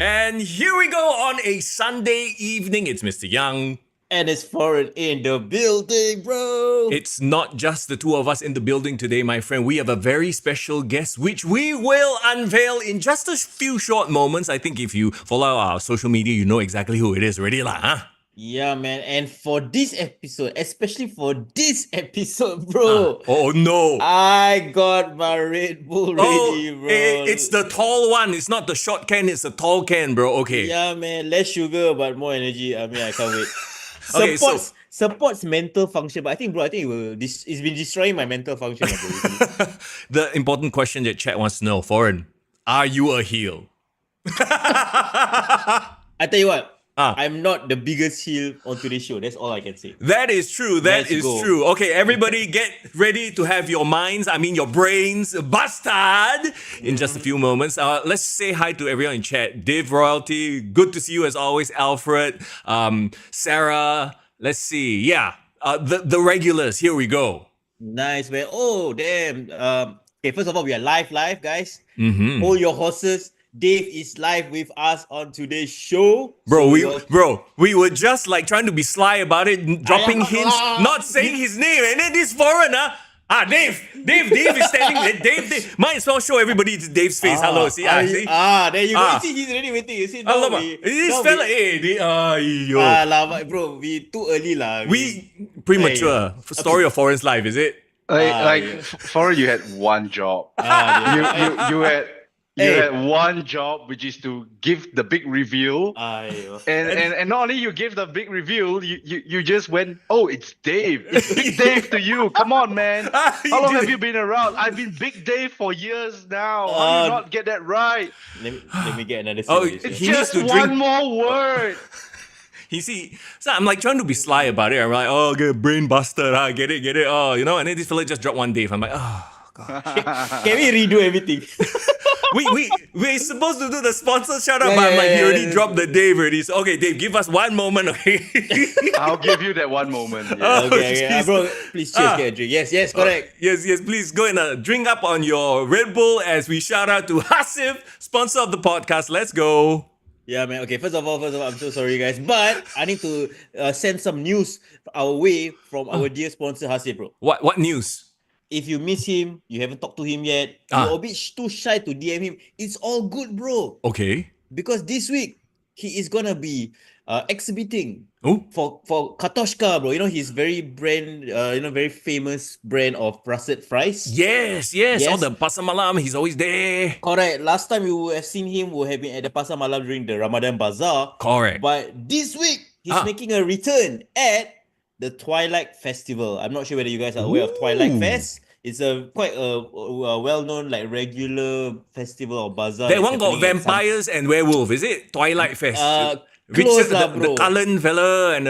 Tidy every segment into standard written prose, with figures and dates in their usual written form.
And here we go on a Sunday evening. It's Mr. Young. And it's foreign in the building, bro. It's not just the two of us in the building today, my friend. We have a very special guest, which we will unveil in just a few short moments. I think if you follow our social media, you know exactly who it is already, huh? Yeah, man. And for this episode, especially for this episode, bro. Oh, no. I got my Red Bull ready, bro. It's the tall one. It's not the short can. It's the tall can, bro. Okay. Yeah, man. Less sugar, but more energy. I mean, I can't wait. Okay, supports mental function, but I think it's been destroying my mental function. Bro. The important question that chat wants to know, Foreign, are you a heel? I tell you what. I'm not the biggest heel on today's show. That's all I can say. That is true. Let's go. Okay, everybody get ready to have your your brains busted in just a few moments. Let's say hi to everyone in chat. Dave Royalty, good to see you as always. Alfred, Sarah, let's see. Yeah, the regulars. Here we go. Nice, man. Oh, damn. Okay, first of all, we are live, guys. Mm-hmm. Hold your horses. Dave is live with us on today's show. Bro, we were just like trying to be sly about it, dropping hints, not saying his name, and then this foreigner. Dave is standing there. Dave, might as well show everybody Dave's face. Hello, see? See? There you go. See, he's already waiting. You see, this fella, bro, we too early lah. We premature. Story of Foreign's life, is it? Foreign, you had one job. You had one job, which is to give the big reveal. And not only you gave the big reveal, you just went, oh, it's Dave. It's Big Dave to you. Come on, man. How long have you been around? I've been Big Dave for years now. How do you not get that right? Let me get another it's just one more word. You see, so I'm like trying to be sly about it. I'm like, oh, get brain busted. Get it. Oh, you know, and then this fella just dropped one Dave. I'm like, oh, God. Can we redo everything? We're supposed to do the sponsor shout out, but he already dropped the Dave already. So, okay, Dave, give us one moment, okay? I'll give you that one moment. Yeah. Okay, bro, please cheers, get a drink. Yes, correct. Yes, please go and drink up on your Red Bull as we shout out to Hasif, sponsor of the podcast. Let's go. Yeah, man. Okay, first of all, I'm so sorry, guys, but I need to send some news our way from our dear sponsor, Hasif, bro. What news? If you miss him, you haven't talked to him yet, you're a bit too shy to DM him, it's all good, bro. Okay. Because this week, he is going to be exhibiting for Katoshka, bro. You know, his very very famous brand of russet fries. Yes. All the Pasar Malam, he's always there. Correct. Last time you have seen him, would have been at the Pasar Malam during the Ramadan Bazaar. Correct. But this week, he's making a return at the Twilight Festival. I'm not sure whether you guys are aware of Twilight Fest. It's quite a well-known regular festival or bazaar. That one got vampires and werewolf, is it? Twilight Fest. Close Richard, the Cullen fella and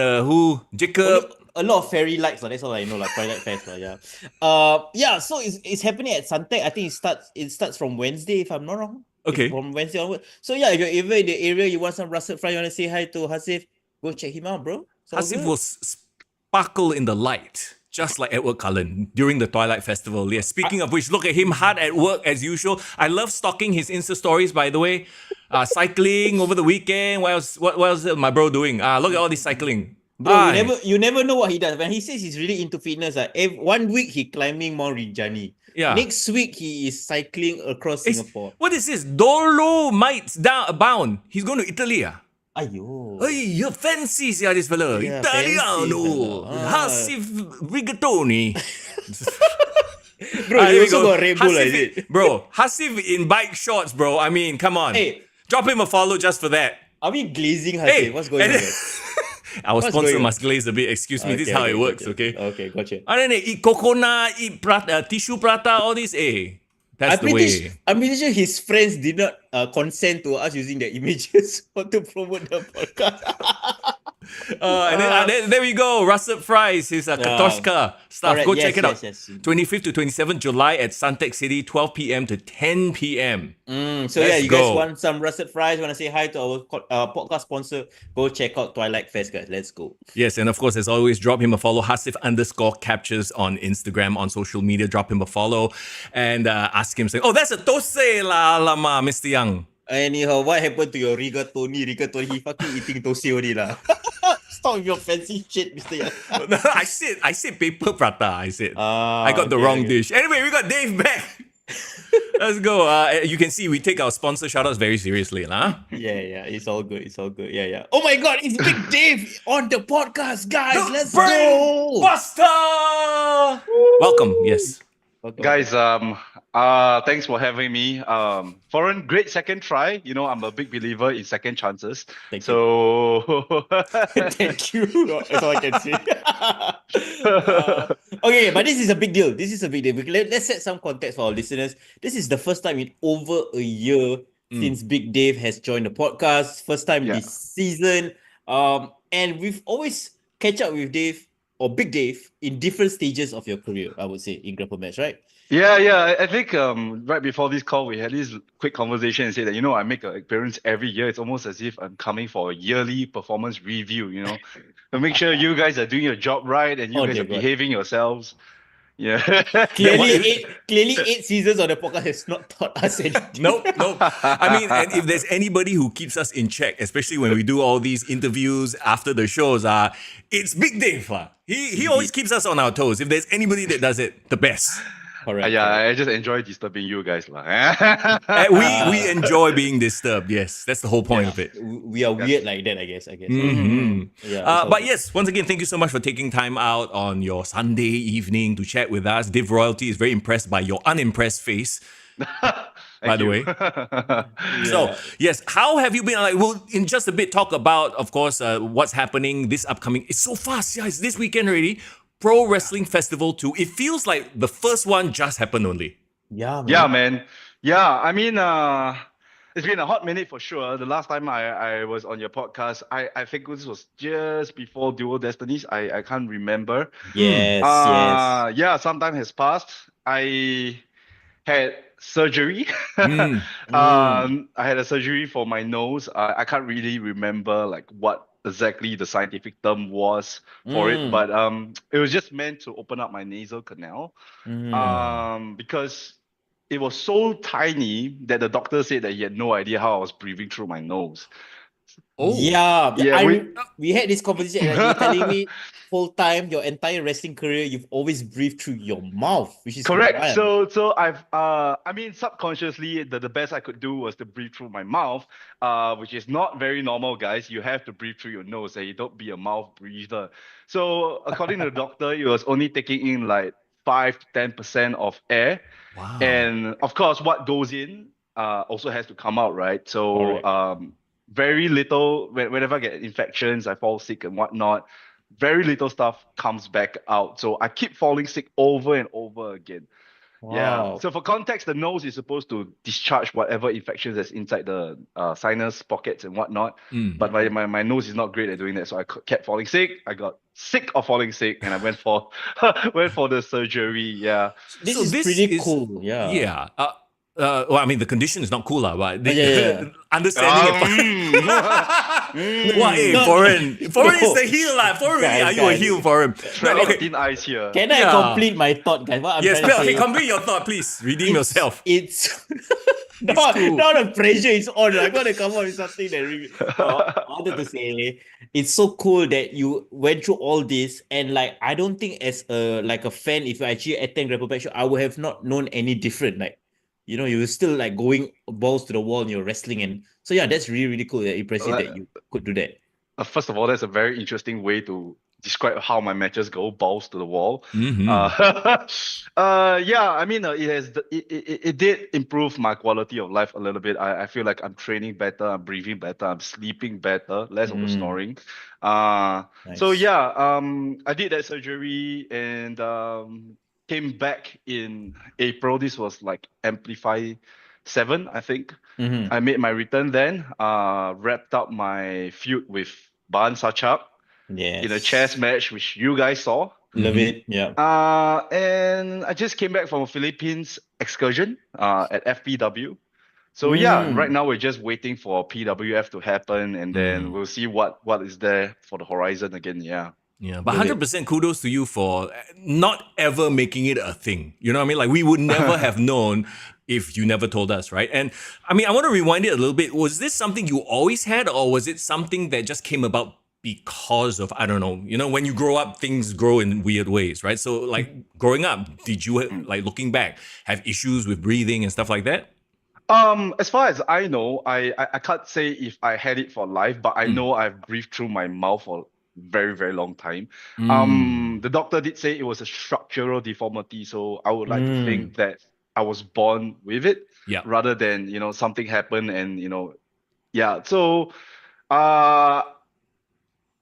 Jacob. A lot of fairy lights, that's all I know, Twilight Fest. So it's happening at Suntec. I think it starts from Wednesday, if I'm not wrong. Okay. From Wednesday onward. So if you're ever in the area, you want some russet fry, you want to say hi to Hasif, go check him out, bro. Hasif will sparkle in the light, just like Edward Cullen during the Twilight Festival. Yes. Speaking of which, look at him hard at work as usual. I love stalking his Insta stories, by the way. Cycling over the weekend. What else is my bro doing? Look at all this cycling. Bro, you never know what he does. When he says he's really into fitness, 1 week he climbing Mount Rinjani. Yeah. Next week he is cycling across Singapore. What is this? Dolomites bound. He's going to Italy. Ayo. Hey, you're fancy, this fella. Yeah, Italiano. Hasif Rigatoni. Bro, you also got Red Bull, is it? Bro, Hasif in bike shorts, bro. I mean, come on. Hey. Drop him a follow just for that. Are we glazing Hasif? Hey. What's going on? Our sponsor must glaze a bit. Excuse me, this is how it works, okay? Okay, gotcha. And then eat coconut, eat prata, tissue prata, all this, That's the way. I'm pretty sure his friends did not consent to us using their images to promote the podcast. And then there we go. Russet Fries, his Katoshka stuff. Right, go check it out. Yes. 25th to 27th July at Suntec City, 12 p.m. to 10 p.m. You guys want some Russet Fries, want to say hi to our podcast sponsor, go check out Twilight Fest, guys. Let's go. Yes, and of course, as always, drop him a follow. Hasif_captures on Instagram, on social media. Drop him a follow and ask him, say, oh, that's a Tose la lama, Mr. Young. Anyhow, what happened to your rigatoni? Rigatoni, he fucking eating toast already lah. Stop with your fancy shit, Mr. Yan. No, I said paper prata. I said. Ah, I got the okay, wrong okay. dish. Anyway, we got Dave back. Let's go. You can see we take our sponsor shoutouts very seriously, lah. Yeah, it's all good. Yeah. Oh my god, it's Big Dave on the podcast, guys. The Let's Brain go. Buster! Welcome. Yes. Okay. Guys, thanks for having me. Foreign, great second try. You know, I'm a big believer in second chances. Thank so Thank you. That's all I can say. Okay, but this is a big deal. Let's set some context for our listeners. This is the first time in over a year since Big Dave has joined the podcast. First time this season. And we've always catch up with Dave or Big Dave in different stages of your career, I would say, in Grapplemax, right? Yeah. I think right before this call, we had this quick conversation and said that, I make an appearance every year. It's almost as if I'm coming for a yearly performance review, to make sure you guys are doing your job right and you guys are behaving yourselves. Yeah. Clearly 8 seasons of the podcast has not taught us anything. Nope. I mean, and if there's anybody who keeps us in check, especially when we do all these interviews after the shows, it's Big Dave. He always keeps us on our toes. If there's anybody that does it, the best. Correct. I just enjoy disturbing you guys. We enjoy being disturbed. Yes, that's the whole point of it. We are weird like that, I guess. But yes, once again, thank you so much for taking time out on your Sunday evening to chat with us. Div Royalty is very impressed by your unimpressed face. By the way. So, yes, how have you been? We'll in just a bit talk about, of course, what's happening this upcoming. It's so fast. Yeah, it's this weekend already. Pro Wrestling Festival 2. It feels like the first one just happened only. Yeah, man. Yeah, man. Yeah, I mean, it's been a hot minute for sure. The last time I was on your podcast, I think this was just before Dual Destinies. I can't remember. Yes. Yeah, some time has passed. I had surgery. I had a surgery for my nose. I can't really remember what exactly the scientific term was for it, but it was just meant to open up my nasal canal, because it was so tiny that the doctor said that he had no idea how I was breathing through my nose. Oh yeah. We had this conversation. And you're telling me full time, your entire wrestling career, you've always breathed through your mouth, which is correct. Wild. So I've I mean, subconsciously, the best I could do was to breathe through my mouth, which is not very normal, guys. You have to breathe through your nose, and you don't be a mouth breather. So according to the doctor, it was only taking in 5 to 10% of air. Wow. And of course, what goes in also has to come out, right? So very little, whenever I get infections, I fall sick and whatnot, very little stuff comes back out. So I keep falling sick over and over again. Wow. Yeah. So for context, the nose is supposed to discharge whatever infections that's inside the sinus pockets and whatnot. But my nose is not great at doing that. So I kept falling sick. I got sick of falling sick, and I went for the surgery. Yeah. This is pretty cool. Yeah. Yeah. Well, I mean, the condition is not cool, but understanding it. Foreign is the heel, Foreign, really, are you a heel for him? Okay. Thin ice here. Can I complete my thought, guys? What I'm trying to say, complete your thought, please. Redeem yourself. It's not the pressure is on. I gotta come up with something that really. I wanted to say, it's so cool that you went through all this, and I don't think as a fan, if you actually attend Grapplemax show, I would have not known any different. You were still going balls to the wall in your wrestling, and so that's really, really cool. Impressive that you could do that. First of all, that's a very interesting way to describe how my matches go, balls to the wall. I mean, it did improve my quality of life a little bit. I feel like I'm training better, I'm breathing better, I'm sleeping better, less of the snoring. Nice. So I did that surgery and came back in April. This was Amplify 7, I think. I made my return then, wrapped up my feud with Ban Sachak in a chess match, which you guys saw. Love it, yeah. And I just came back from a Philippines excursion at FPW. So right now we're just waiting for PWF to happen, and then we'll see what is there for the horizon again. Yeah, but 100% kudos to you for not ever making it a thing. You know what I mean? We would never have known if you never told us, right? And I mean, I want to rewind it a little bit. Was this something you always had, or was it something that just came about because of, I don't know, when you grow up, things grow in weird ways, right? So like growing up, did you, like looking back, have issues with breathing and stuff like that? As far as I know, I can't say if I had it for life, but I know I've breathed through my mouth for very, very long time. The doctor did say it was a structural deformity, so I would like to think that I was born with it, Yeah. rather than, something happened and, yeah. So, uh,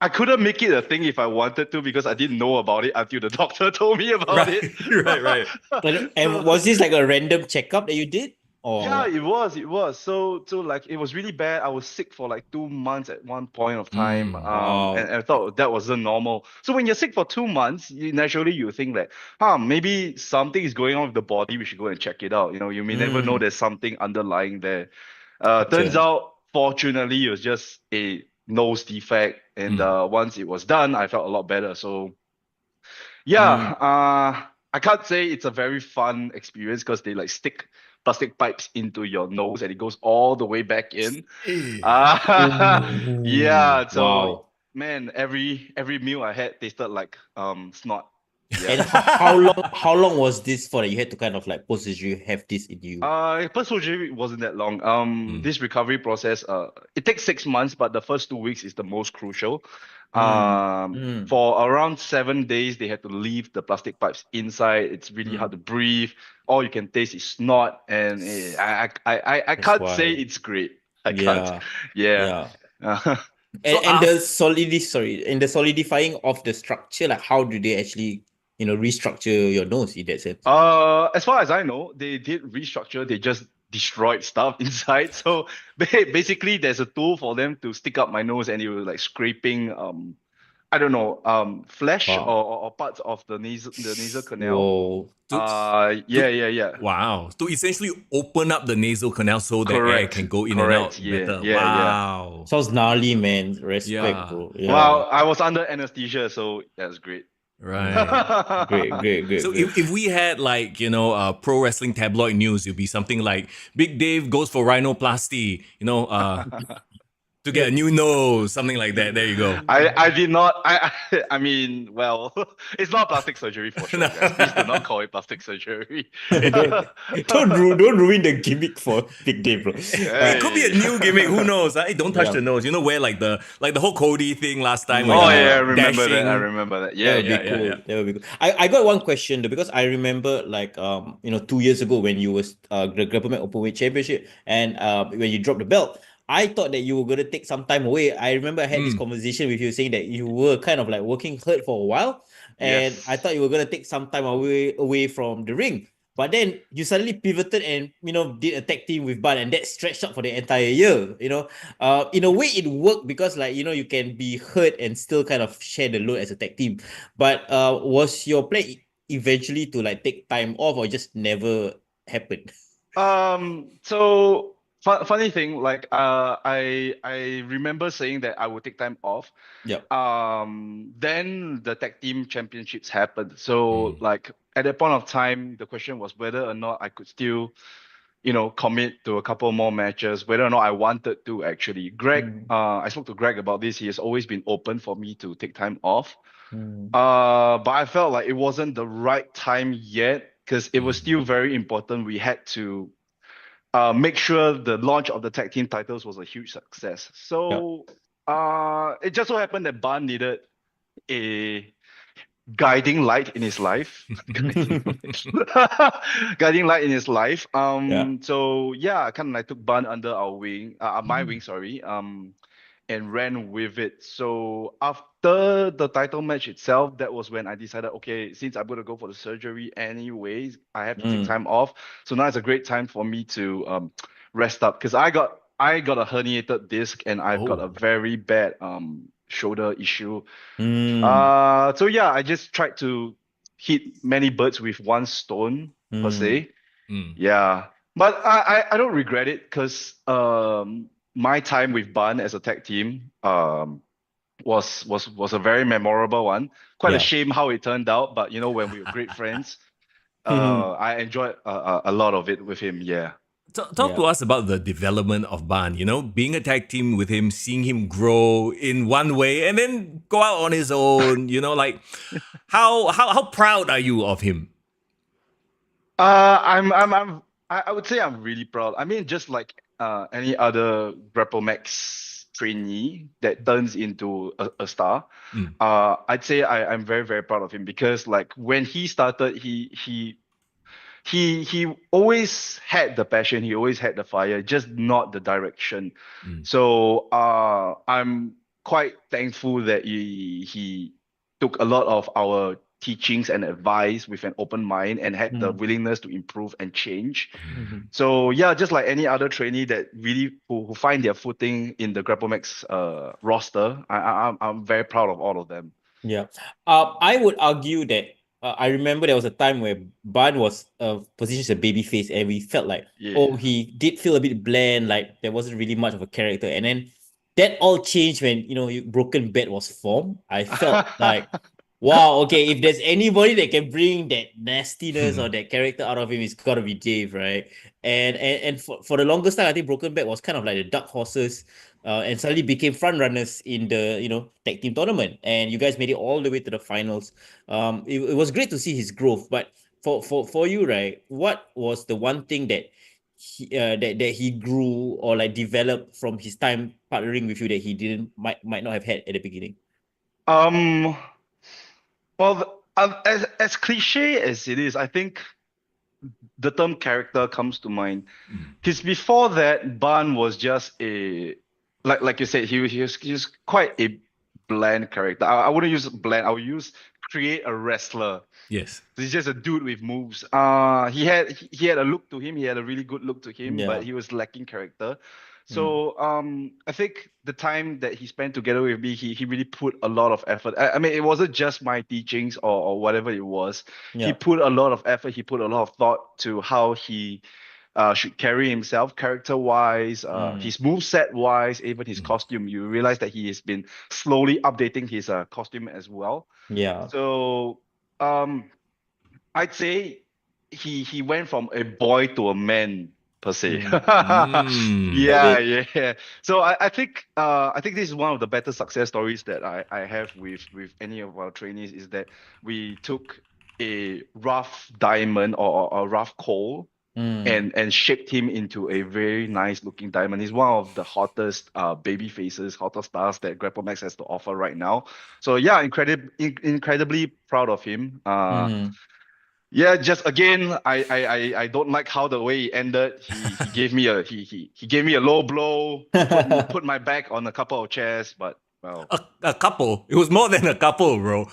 I couldn't make it a thing if I wanted to because I didn't know about it until the doctor told me about it. Right. And was this like a random checkup that you did? Or Yeah, it was. So like it was really bad. I was sick for like 2 months at one point of time. Wow. And I thought that wasn't normal. So when you're sick for 2 months, you think that, maybe something is going on with the body. We should go and check it out. You may never know there's something underlying there. Turns Gotcha. out, fortunately, it was just a nose defect. And once it was done, I felt a lot better. So yeah, I can't say it's a very fun experience because they like stick plastic pipes into your nose and it goes all the way back in. Yeah, so Wow. man, every meal I had tasted like snot. And Yeah. how long was this for that you had to kind of like post-surgery have this in you? Post surgery wasn't that long. This recovery process, it takes 6 months, but the first 2 weeks is the most crucial. For around 7 days, they had to leave the plastic pipes inside. It's really hard to breathe. All you can taste is snot, and I That's can't say why. it's great. I can't. Yeah. Yeah. So And the solidifying of the structure, like how do they actually, restructure your nose in that sense? As far as I know, they did restructure. They just destroyed stuff inside. So basically, there's a tool for them to stick up my nose, and it was like scraping I don't know, flesh Wow. or parts of the nasal canal. Whoa. Yeah. Wow. To essentially open up the nasal canal so that air Correct. can go in and Correct. out Yeah. better. Yeah. Wow. Sounds gnarly, man. Respect, Yeah. bro. Yeah. Well, I was under anesthesia, so that's great. Right. Great. So if we had like, pro wrestling tabloid news, it'd be something like Big Dave goes for rhinoplasty, to get a new nose, something like that. There you go. I did not. I mean, well, it's not plastic surgery for sure, guys. Please do not call it plastic surgery. Don't ruin the gimmick for Big Dave, bro. It could be a new gimmick. Who knows? Hey, don't touch the nose. Where like the whole Cody thing last time. Where Oh you yeah, I were remember that. I dashing. remember that. Yeah, That would be cool. yeah. That would be cool. I got one question though, because I remember like 2 years ago when you was the Grapplemax Openweight Championship and when you dropped the belt, I thought that you were gonna take some time away. I remember I had this conversation with you saying that you were kind of like working hurt for a while, and I thought you were gonna take some time away from the ring. But then you suddenly pivoted and did a tag team with Ban, and that stretched out for the entire year. In a way it worked because like you can be hurt and still kind of share the load as a tag team. But was your plan eventually to like take time off, or just never happened? So funny thing, like I remember saying that I would take time off. Yeah. Then the tag team championships happened. So like at that point of time, the question was whether or not I could still, commit to a couple more matches, whether or not I wanted to actually. I spoke to Greg about this. He has always been open for me to take time off. But I felt like it wasn't the right time yet because it was still very important. We had to make sure the launch of the tag team titles was a huge success. So it just so happened that Ban needed a guiding light in his life. Guiding light in his life. So yeah, I kind of like took Ban under our wing, my wing, sorry. And ran with it. So after the title match itself, that was when I decided, okay, since I'm gonna go for the surgery anyways, I have to take time off. So now it's a great time for me to rest up because I got a herniated disc and I've got a very bad shoulder issue. So yeah, I just tried to hit many birds with one stone per se. Yeah, but I don't regret it because my time with Ban as a tag team was a very memorable one. Quite a shame how it turned out, but when we were great friends, I enjoyed a lot of it with him. Yeah. Talk to us about the development of Ban, being a tag team with him, seeing him grow in one way and then go out on his own, like how proud are you of him? I would say I'm really proud. I mean, just like any other Grapplemax trainee that turns into a star, I'd say I'm very, very proud of him because like when he started, he always had the passion, he always had the fire, just not the direction. So I'm quite thankful that he took a lot of our teachings and advice with an open mind and had the willingness to improve and change. So yeah, just like any other trainee that really who find their footing in the Grapplemax roster, I'm very proud of all of them. Yeah. I would argue that I remember there was a time where Ban was positioned as a babyface, and we felt like, he did feel a bit bland, like there wasn't really much of a character. And then that all changed when Broken Bat was formed. I felt like, wow, okay, if there's anybody that can bring that nastiness or that character out of him, it's gotta be Dave, right? And for the longest time, I think Broken Bat was kind of like the dark horses. And suddenly became front runners in the tag team tournament, and you guys made it all the way to the finals. It was great to see his growth. But for you, right, what was the one thing that he grew or like developed from his time partnering with you that he might not have had at the beginning? Well, as cliche as it is, I think the term character comes to mind. Because before that, Ban was just like you said, he was quite a bland character. I wouldn't use bland. I would use create a wrestler. Yes. He's just a dude with moves. He had a look to him. He had a really good look to him, but he was lacking character. So I think the time that he spent together with me, he really put a lot of effort. I mean, it wasn't just my teachings or whatever it was. He put a lot of effort. He put a lot of thought to how he should carry himself character-wise, his moveset-wise, even his costume. You realize that he has been slowly updating his costume as well. Yeah. So I'd say he went from a boy to a man per se. Yeah. So I think this is one of the better success stories that I have with any of our trainees, is that we took a rough diamond or a rough coal and shaped him into a very nice looking diamond. He's one of the hottest baby faces, hottest stars that Grapplemax has to offer right now. So yeah, incredibly proud of him. Yeah, just again, I don't like how the way he ended. He gave me a low blow, put my back on a couple of chairs, but well, a couple. It was more than a couple, bro.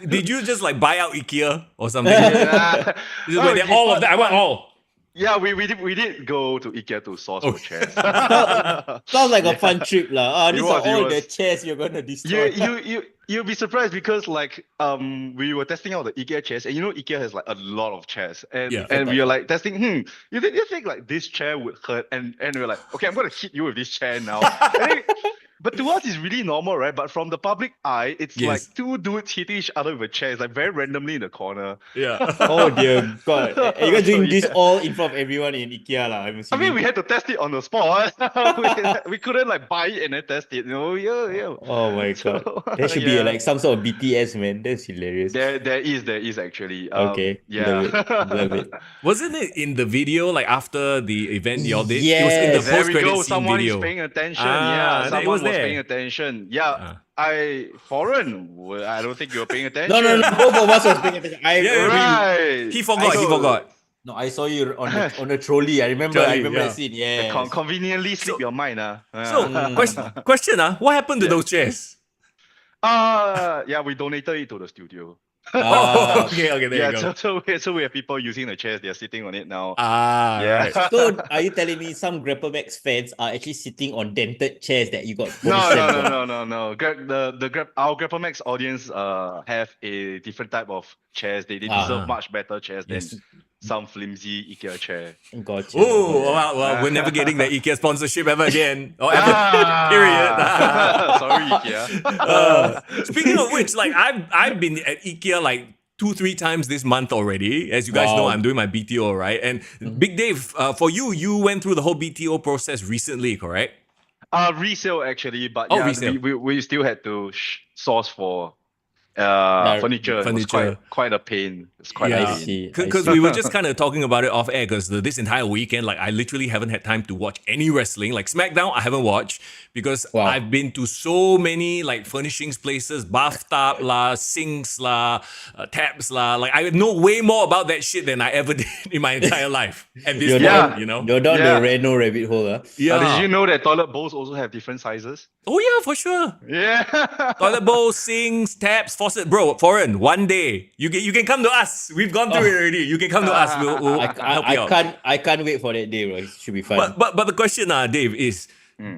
Did you just like buy out IKEA or something? All of that. I want all. Yeah, we did go to IKEA to source for chairs. Sounds like a fun trip, lah. These are all the chairs you're gonna destroy. You'll be surprised because like we were testing out the IKEA chairs, and IKEA has like a lot of chairs, and we were like testing. You think like this chair would hurt, and we were like, okay, I'm gonna hit you with this chair now. But to us, it's really normal, right? But from the public eye, it's like two dudes hitting each other with a chair. It's like very randomly in the corner. Yeah. Oh dear God! Are you guys doing this all in front of everyone in IKEA, lah? I mean, we had to test it on the spot. we couldn't like buy it and then test it. Yeah. Oh my God! There should be like some sort of BTS, man. That's hilarious. There is actually. Okay. Yeah. Love it. Wasn't it in the video like after the event y'all did? Yes. It was in the There we post-credit go. scene Someone video. is paying attention. Someone was paying attention. Yeah. Foreign. I don't think you were paying attention. No. Both of us was paying attention. Right. He forgot. No, I saw you on the trolley. I remember that scene. Yeah. Conveniently slip your mind. So, question, what happened to those chairs? Yeah, we donated it to the studio. Okay, there you go. So we have people using the chairs. They're sitting on it now. Right. So are you telling me some Grapplemax fans are actually sitting on dented chairs that you got? No. Our Grapplemax audience have a different type of chairs. They deserve much better chairs than some flimsy IKEA chair. Gotcha. Oh, well, we're never getting the IKEA sponsorship ever again. Or ever, period. Sorry, IKEA. Speaking of which, like I've been at IKEA like 2-3 times this month already. As you guys know, I'm doing my BTO, right? And Big Dave, for you went through the whole BTO process recently, correct? Resale actually, but resale. we still had to source for furniture. It was quite a pain. It's quite a pain. Because we were just kind of talking about it off air, because this entire weekend, like, I literally haven't had time to watch any wrestling. Like SmackDown, I haven't watched because I've been to so many like furnishings places, bathtub lah, sinks lah, taps lah. Like, I know way more about that shit than I ever did in my entire life at this point, you know? You're down the Reno rabbit hole, huh? Did you know that toilet bowls also have different sizes? Oh yeah, for sure. Yeah. Toilet bowls, sinks, taps, faucet. Bro, foreign, one day you can come to us. We've gone through it already. You can come to us. We'll help you out. I can't wait for that day, bro. It should be fun. But the question, Dave, is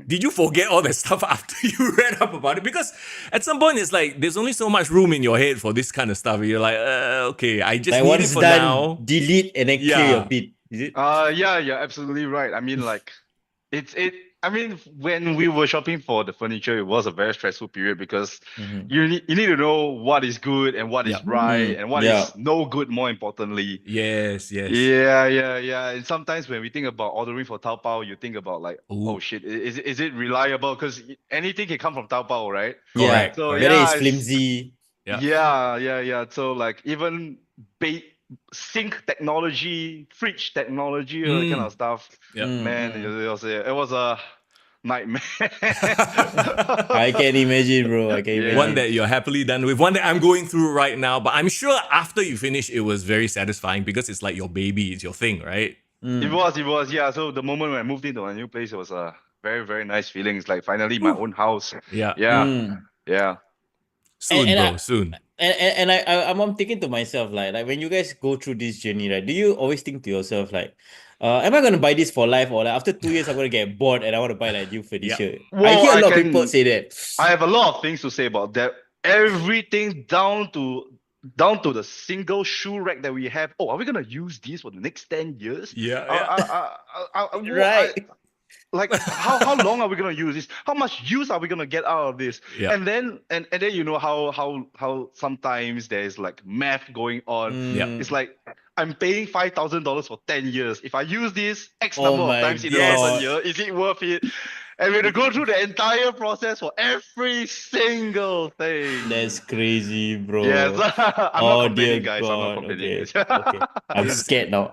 did you forget all that stuff after you read up about it? Because at some point it's like there's only so much room in your head for this kind of stuff. You're like, okay, I just need it for now. Delete and then clear your feed. Is it? Yeah, absolutely right. I mean, like, I mean, when we were shopping for the furniture, it was a very stressful period because you need to know what is good and what is right and what is no good, more importantly. Yes. Yeah. And sometimes when we think about ordering for Taobao, you think about like, oh shit, is it reliable? Because anything can come from Taobao, right? Correct. So it's flimsy. Yeah. So like even sink technology, fridge technology, all that kind of stuff. Man, it was a nightmare. I can imagine, bro. I can imagine. One that you're happily done with, one that I'm going through right now. But I'm sure after you finish, it was very satisfying because it's like your baby, it's your thing, right? It was. Yeah. So the moment when I moved into a new place, it was a very, very nice feeling. It's like finally my own house. Yeah. Soon. And I'm thinking to myself, like when you guys go through this journey, right? Do you always think to yourself, like, am I gonna buy this for life, or like after 2 years I'm gonna get bored and I want to buy like new furniture? Well, I hear a lot of people say that. I have a lot of things to say about that. Everything down to the single shoe rack that we have. Oh, are we gonna use these for the next 10 years? Right. Like how long are we gonna use this? How much use are we gonna get out of this? And then you know how sometimes there's like math going on. It's like I'm paying $5,000 for 10 years. If I use this X number of times in the 1 year, is it worth it? And we had to go through the entire process for every single thing. That's crazy, bro. Yes. I'm not complaining, guys. God. I'm not complaining. Okay. I'm scared now.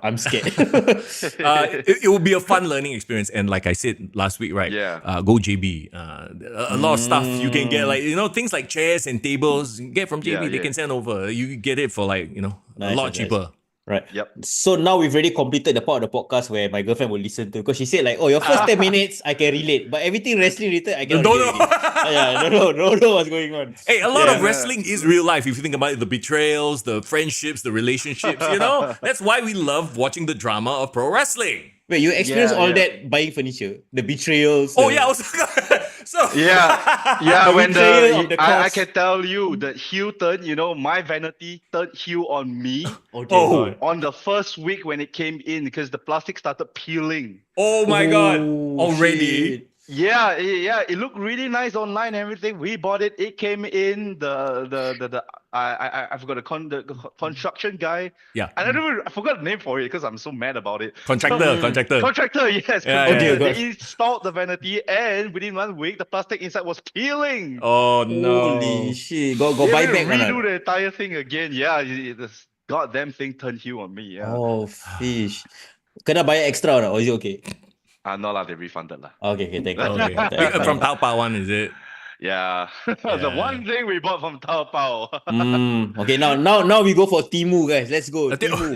It will be a fun learning experience. And like I said last week, right? Go JB. A lot of stuff you can get, like, you know, things like chairs and tables. You get from JB, they can send over. You get it for like, you know, a lot cheaper. Right. Yep. So now we've already completed the part of the podcast where my girlfriend will listen to, because she said like, oh, your first 10 minutes I can relate, but everything wrestling related I cannot relate. Don't know what's going on. Hey, a lot of wrestling is real life. If you think about it, the betrayals, the friendships, the relationships, you know, that's why we love watching the drama of pro wrestling. Wait, you experienced all that buying furniture, the betrayals. Oh yeah, also. When I can tell you the heel turn, you know, my vanity turned heel on me. On the first week when it came in, because the plastic started peeling. Oh my god! Already. Shit. Yeah. It looked really nice online and everything. We bought it. It came in. I forgot the construction guy. Yeah. And I forgot the name for it because I'm so mad about it. Contractor. Yes. They installed the vanity, and within 1 week, the plastic inside was peeling. Oh no! Holy shit! Go buy back. Redo the entire thing again. Yeah. This goddamn thing turned heel on me. Yeah. Oh fish! Can I buy extra or is it okay? No lah, they refunded lah. Okay, thank you. From Taobao one, is it? Yeah. The one thing we bought from Taobao. Okay, now we go for Temu, guys. Let's go. Temu.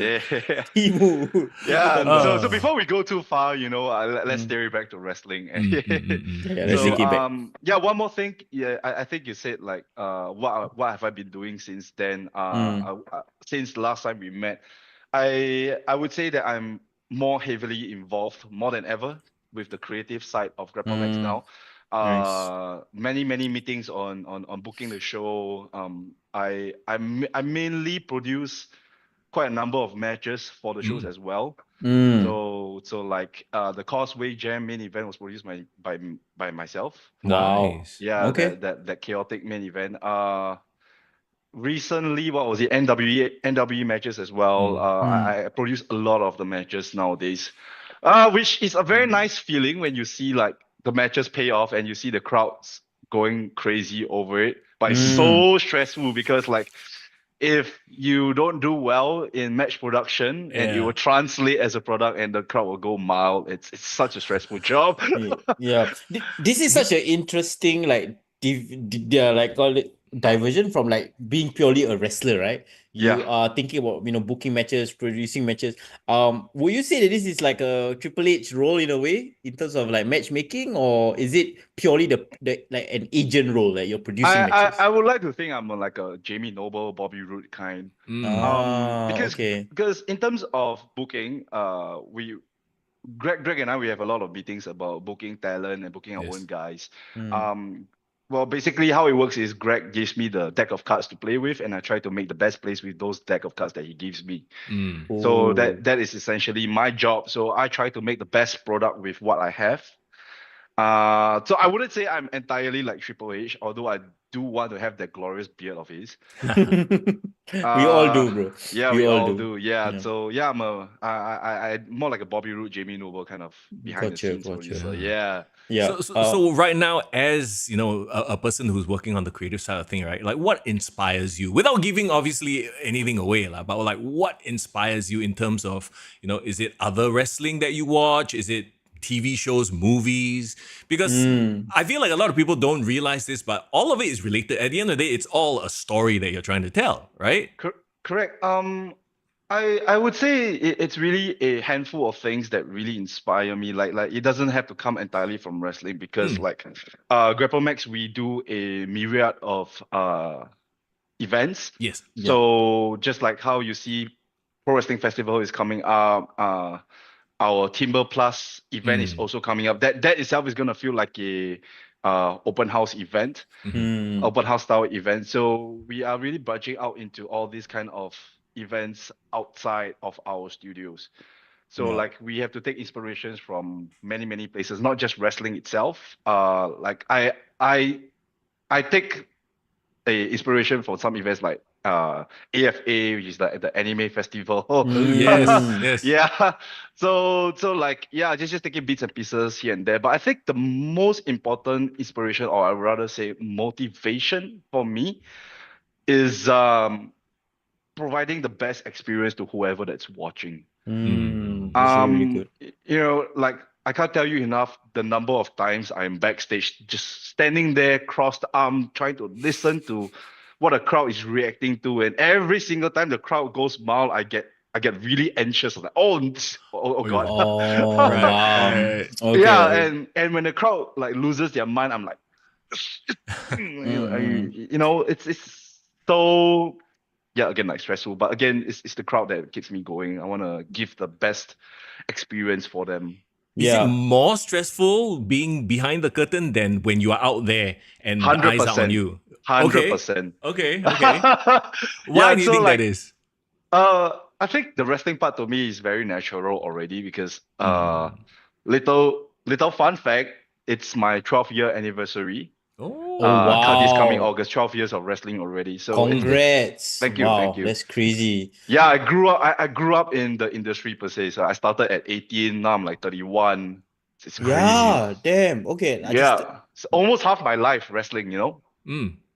Yeah. So before we go too far, you know, let's steer it back to wrestling. Let's take it back. Yeah, one more thing. Yeah, I think you said like, what have I been doing since then? Since last time we met, I would say that I'm more heavily involved, more than ever, with the creative side of Grapplemax now. Nice. Many meetings on booking the show. I mainly produce quite a number of matches for the shows as well. So like the Causeway Jam main event was produced by myself. Wow. Yeah. Okay. That chaotic main event. recently, what was it? NWE matches as well. I produce a lot of the matches nowadays, which is a very nice feeling when you see like the matches pay off and you see the crowds going crazy over it. But it's so stressful because like if you don't do well in match production and it will translate as a product and the crowd will go mild, it's such a stressful job. Yeah. This is such an interesting like like call it diversion from like being purely a wrestler, right? You Yeah. are thinking about booking matches, producing matches. Would you say that this is like a Triple H role in a way in terms of like matchmaking, or is it purely the like an agent role that you're producing matches? I would like to think I'm like a Jamie Noble, Bobby Roode kind. Because Okay. in terms of booking, we Greg and I we have a lot of meetings about booking talent and booking our own guys. Well, basically how it works is Greg gives me the deck of cards to play with, and I try to make the best plays with those deck of cards that he gives me. So that is essentially my job. So I try to make the best product with what I have. So I wouldn't say I'm entirely like Triple H, although I do want to have that glorious beard of his. We all do, bro. Yeah, We we all all do. do. Yeah. So yeah, I more like a Bobby Roode, Jamie Noble kind of behind the scenes producer. Yeah. Yeah. So right now, as you know, a person who's working on the creative side of thing, right? Like, what inspires you? Without giving obviously anything away, lah, but like, what inspires you in terms of, is it other wrestling that you watch? Is it TV shows, movies? Because I feel like a lot of people don't realize this, but all of it is related. At the end of the day, it's all a story that you're trying to tell, right? Correct. I would say it's really a handful of things that really inspire me. Like it doesn't have to come entirely from wrestling because like Grapplemax we do a myriad of events. Yes. So just like how you see Pro Wrestling Festival is coming up, our Timber Plus event is also coming up. That itself is gonna feel like a open house event, open house style event. So we are really branching out into all these kind of events outside of our studios. So like we have to take inspirations from many places, not just wrestling itself. Like I take a inspiration from some events like AFA, which is the anime festival. Yes. Yeah. So like yeah, just taking bits and pieces here and there. But I think the most important inspiration, or I would rather say motivation for me, is providing the best experience to whoever that's watching. That's really good. Like I can't tell you enough the number of times I'm backstage just standing there crossed arm trying to listen to what a crowd is reacting to, and every single time the crowd goes mild, I get really anxious. Like, oh god. Oh, wow. Okay. Yeah, and when the crowd like loses their mind, I'm like it's so again like stressful, but again it's the crowd that keeps me going. I want to give the best experience for them. Is it more stressful being behind the curtain than when you are out there and the eyes are on you? 100%. Okay. Why do you think that is? I think the wrestling part to me is very natural already because little fun fact, it's my 12-year anniversary. Wow. This coming August, 12 years of wrestling already. So congrats. Thank you. That's crazy. Yeah, I grew up in the industry per se. So I started at 18, now I'm like 31. It's crazy. Yeah, damn. Okay. It's almost half my life wrestling,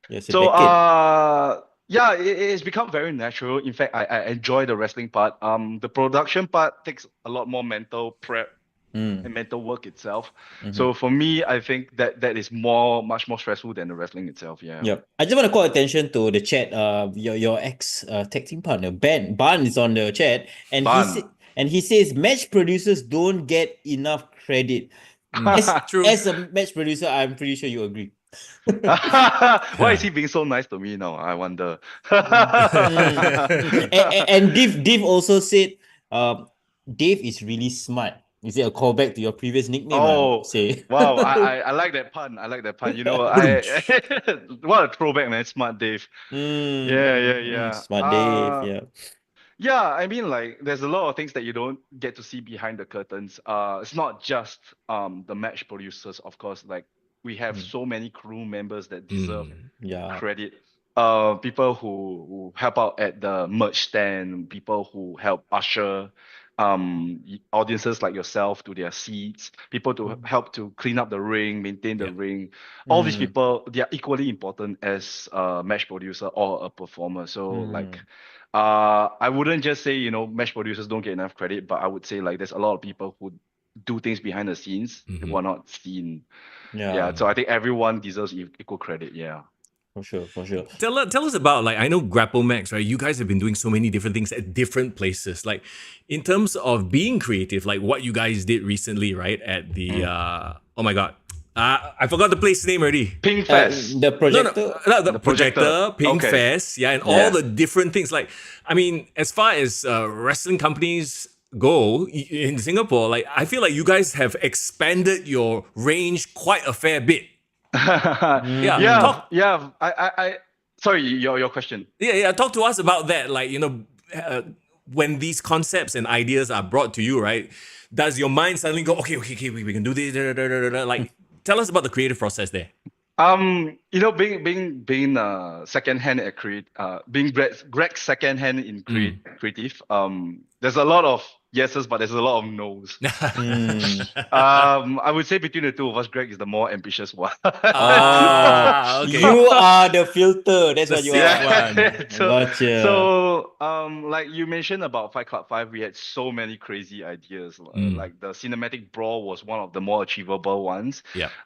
Yes, So it's become very natural. In fact, I enjoy the wrestling part. The production part takes a lot more mental prep and mental work itself. So for me, I think that is much more stressful than the wrestling itself. Yeah. I just want to call attention to the chat. Your ex tag team partner Ban is on the chat, and he says match producers don't get enough credit. As a match producer, I'm pretty sure you agree. Why is he being so nice to me now? I wonder. And Div also said, Dave is really smart. Is it a callback to your previous nickname? Oh, say. Wow! I like that pun. What a throwback, man! Smart Dave. Yeah. Smart Dave. Yeah. Yeah, I mean, like, there's a lot of things that you don't get to see behind the curtains. It's not just the match producers, of course. Like, we have so many crew members that deserve credit. people who help out at the merch stand, people who help usher audiences like yourself to their seats, people to help to clean up the ring, maintain the ring. All these people, they are equally important as a match producer or a performer. So like I wouldn't just say, match producers don't get enough credit, but I would say like there's a lot of people who do things behind the scenes who are not seen. Yeah, so I think everyone deserves equal credit. Yeah. For sure. Tell us about, like, I know Grapplemax, right? You guys have been doing so many different things at different places. Like, in terms of being creative, like what you guys did recently, right? At the, oh my God. I forgot the place name already. Pink Fest. The projector? No, the projector, Pink Okay. Fest, yeah, and all the different things. Like, I mean, as far as wrestling companies go in Singapore, like, I feel like you guys have expanded your range quite a fair bit. Yeah. I sorry, your question. Yeah. Talk to us about that. Like, when these concepts and ideas are brought to you, right? Does your mind suddenly go, okay, we can do this, like, tell us about the creative process there. Being secondhand at being Greg's secondhand in creative. There's a lot of yeses, but there's a lot of no's. I would say between the two of us, Greg is the more ambitious one. Okay. You are the filter. That's what you are. Gotcha. So, like you mentioned about Fight Club 5, we had so many crazy ideas. Like the cinematic brawl was one of the more achievable ones.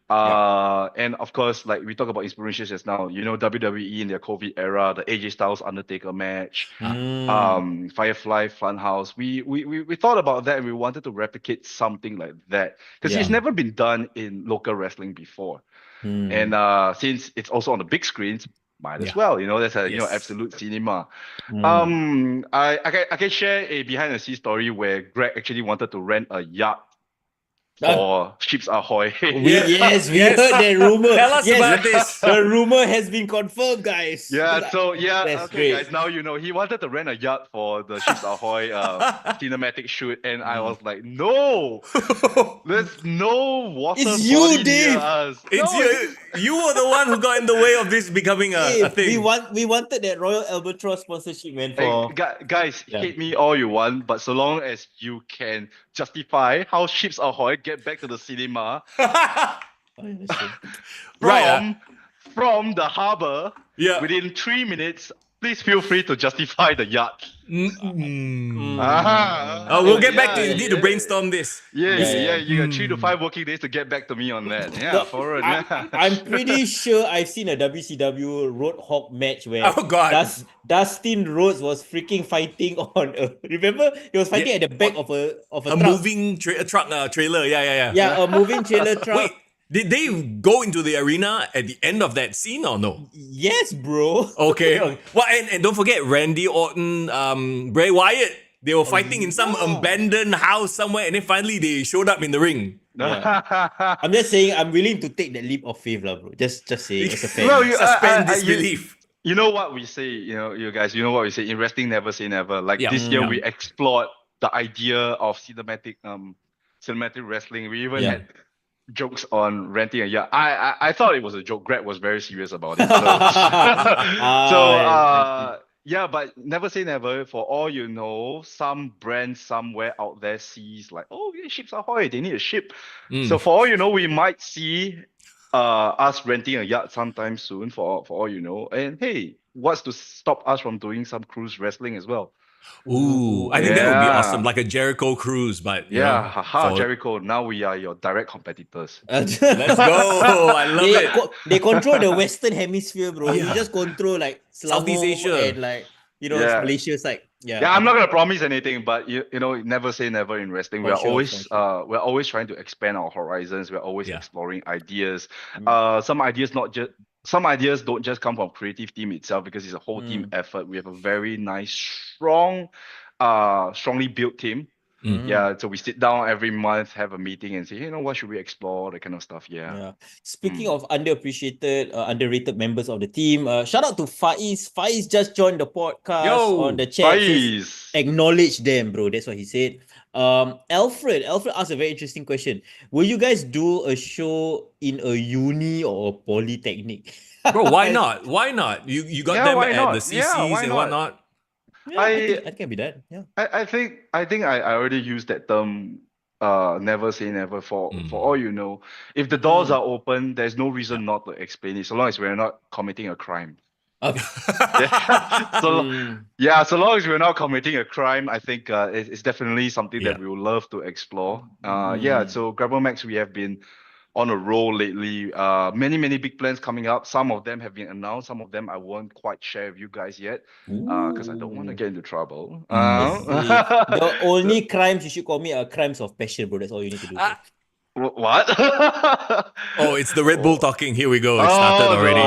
And of course, like we talk about inspirations just now, WWE in their COVID era, the AJ Styles Undertaker match, Firefly Funhouse. We thought about that and we wanted to replicate something like that because it's never been done in local wrestling before. And since it's also on the big screens, might as well, that's a absolute cinema. I can share a behind the scenes story where Greg actually wanted to rent a yacht for Ships Ahoy. We heard that rumor. Tell us about this. The rumor has been confirmed, guys. That's okay, great. Guys, now he wanted to rent a yacht for the Ships Ahoy cinematic shoot, and I was like, no, there's no water. It's you, Dave. You were the one who got in the way of this becoming a thing. We wanted that Royal Albatross sponsorship, man. Guys, hate me all you want, but so long as you can justify how Ships Ahoy get back to the cinema from the harbor within 3 minutes, please feel free to justify the yacht. We'll get back to you. You need to brainstorm this. You got 3 to 5 working days to get back to me on that. I'm pretty sure I've seen a WCW Roadhog match where Dustin Rhodes was freaking fighting on remember? He was fighting at the back of a truck. Moving truck trailer. Yeah, a moving trailer truck. Wait, did they go into the arena at the end of that scene or no? Yes, bro. Okay. Well, and don't forget Randy Orton, Bray Wyatt. They were fighting in some abandoned house somewhere, and then finally they showed up in the ring. I'm just saying, I'm willing to take that leap of faith, bro. Just saying, it's a fan. Suspend disbelief. You know what we say, you guys. You know what we say in wrestling. Never say never. Like this year, we explored the idea of cinematic wrestling. We even had jokes on renting a yacht. I thought it was a joke. Greg was very serious about it. But never say never. For all you know, some brand somewhere out there sees like, Ships Ahoy, they need a ship. So for all you know, we might see us renting a yacht sometime soon. For all you know, and hey, what's to stop us from doing some cruise wrestling as well? Ooh, I think that would be awesome, like a Jericho cruise, but Jericho. Now we are your direct competitors. Let's go! I love it. They control the Western Hemisphere, bro. You just control like Southeast Asia and like Malaysia side. I'm not gonna promise anything, but you never say never in wrestling. We're always trying to expand our horizons. We're always exploring ideas. Some ideas don't just come from creative team itself because it's a whole team effort. We have a very nice, strongly built team. So we sit down every month, have a meeting and say, what should we explore? That kind of stuff. Speaking of underappreciated, underrated members of the team, shout out to Faiz. Faiz just joined the podcast on the chat. Faiz. Acknowledge them, bro. That's what he said. Alfred asked a very interesting question. Will you guys do a show in a uni or a polytechnic? Bro, why not? Why not? You got them why at the not? Yeah, CCs why and not? whatnot. Yeah, I think it can be done. Yeah. I already used that term. Never say never. For all you know, if the doors are open, there's no reason not to explain it. So long as we're not committing a crime. Okay. Yeah. So long as we're not committing a crime, I think it's definitely something that we would love to explore. So Grapplemax, we have been on a roll lately. Many big plans coming up. Some of them have been announced. Some of them I won't quite share with you guys yet, because I don't want to get into trouble. I see. The only crimes you should commit are crimes of passion, bro. That's all you need to do. Bro. What? Oh, it's the Red Bull talking. Here we go. It started already.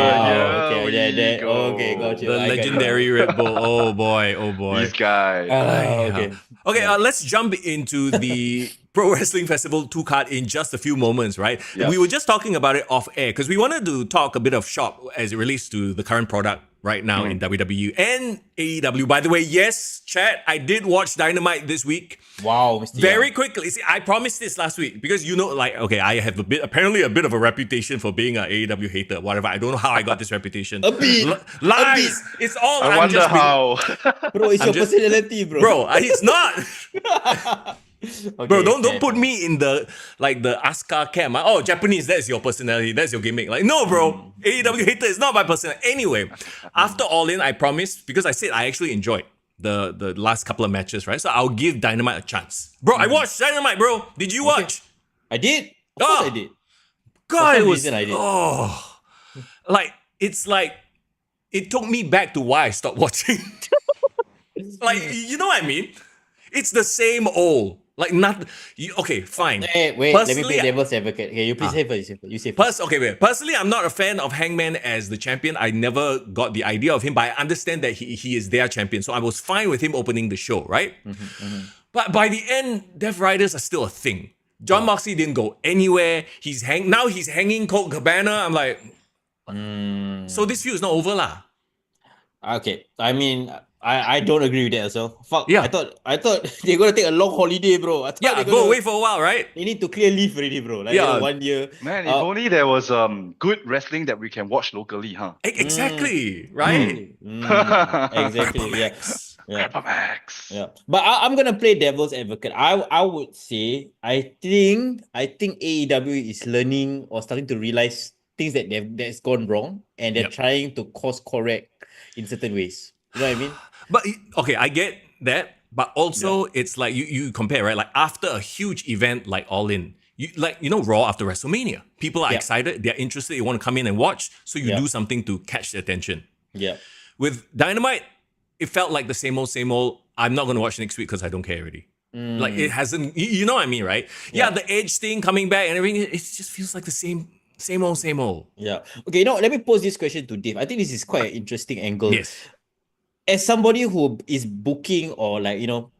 Okay, got you. The legendary Red Bull. Oh boy. This guy. Okay, let's jump into the Pro Wrestling Festival 2 card in just a few moments, right? Yes. We were just talking about it off air because we wanted to talk a bit of shop as it relates to the current product right now in WWE and AEW. By the way, yes, chat, I did watch Dynamite this week. Wow, Mr. Very quickly. See, I promised this last week because I have apparently a bit of a reputation for being an AEW hater, whatever. I don't know how I got this reputation. Lies! It's all I wonder how. Bro, it's your personality, bro. Bro, it's not. Bro, don't put me in the Asuka camp. Oh, Japanese, that's your personality, that's your gimmick. Like, no, bro. AEW hater is not my personality. Anyway, after All In, I promised, because I said I actually enjoyed the last couple of matches, right? So I'll give Dynamite a chance. Bro, I watched Dynamite, bro. Did you watch? I did. Of course I did. God, For some it was reason I did. it took me back to why I stopped watching. You know what I mean? It's the same old. Okay, fine. Hey, wait, let me play devil's advocate. Okay, you please say first. You say first. Personally, I'm not a fan of Hangman as the champion. I never got the idea of him, but I understand that he is their champion. So I was fine with him opening the show, right? But by the end, Death Riders are still a thing. John Moxley didn't go anywhere. Now he's hanging Colt Cabana. I'm like, so this feud is not over lah. Okay, I mean, I don't agree with that as well. Fuck. Yeah. I thought they're gonna take a long holiday, bro. Go away for a while, right? They need to clear leave already, bro. 1 year. Man, if only there was good wrestling that we can watch locally, huh? Exactly, right? Exactly. Yeah. Grapplemax. Yeah. But I'm gonna play devil's advocate. I would say I think AEW is learning or starting to realize things that's gone wrong, and they're trying to course correct in certain ways. You know what I mean? But okay, I get that. But also, it's like you compare, right? Like after a huge event like All In, Raw after WrestleMania, people are excited, they're interested, they want to come in and watch. So you do something to catch their attention. Yeah. With Dynamite, it felt like the same old. I'm not going to watch next week because I don't care already. Like it hasn't, you know what I mean, right? Yeah, the Edge thing coming back and everything, it just feels like the same old. Yeah. Okay, let me pose this question to Dave. I think this is quite an interesting angle. Yes. As somebody who is booking or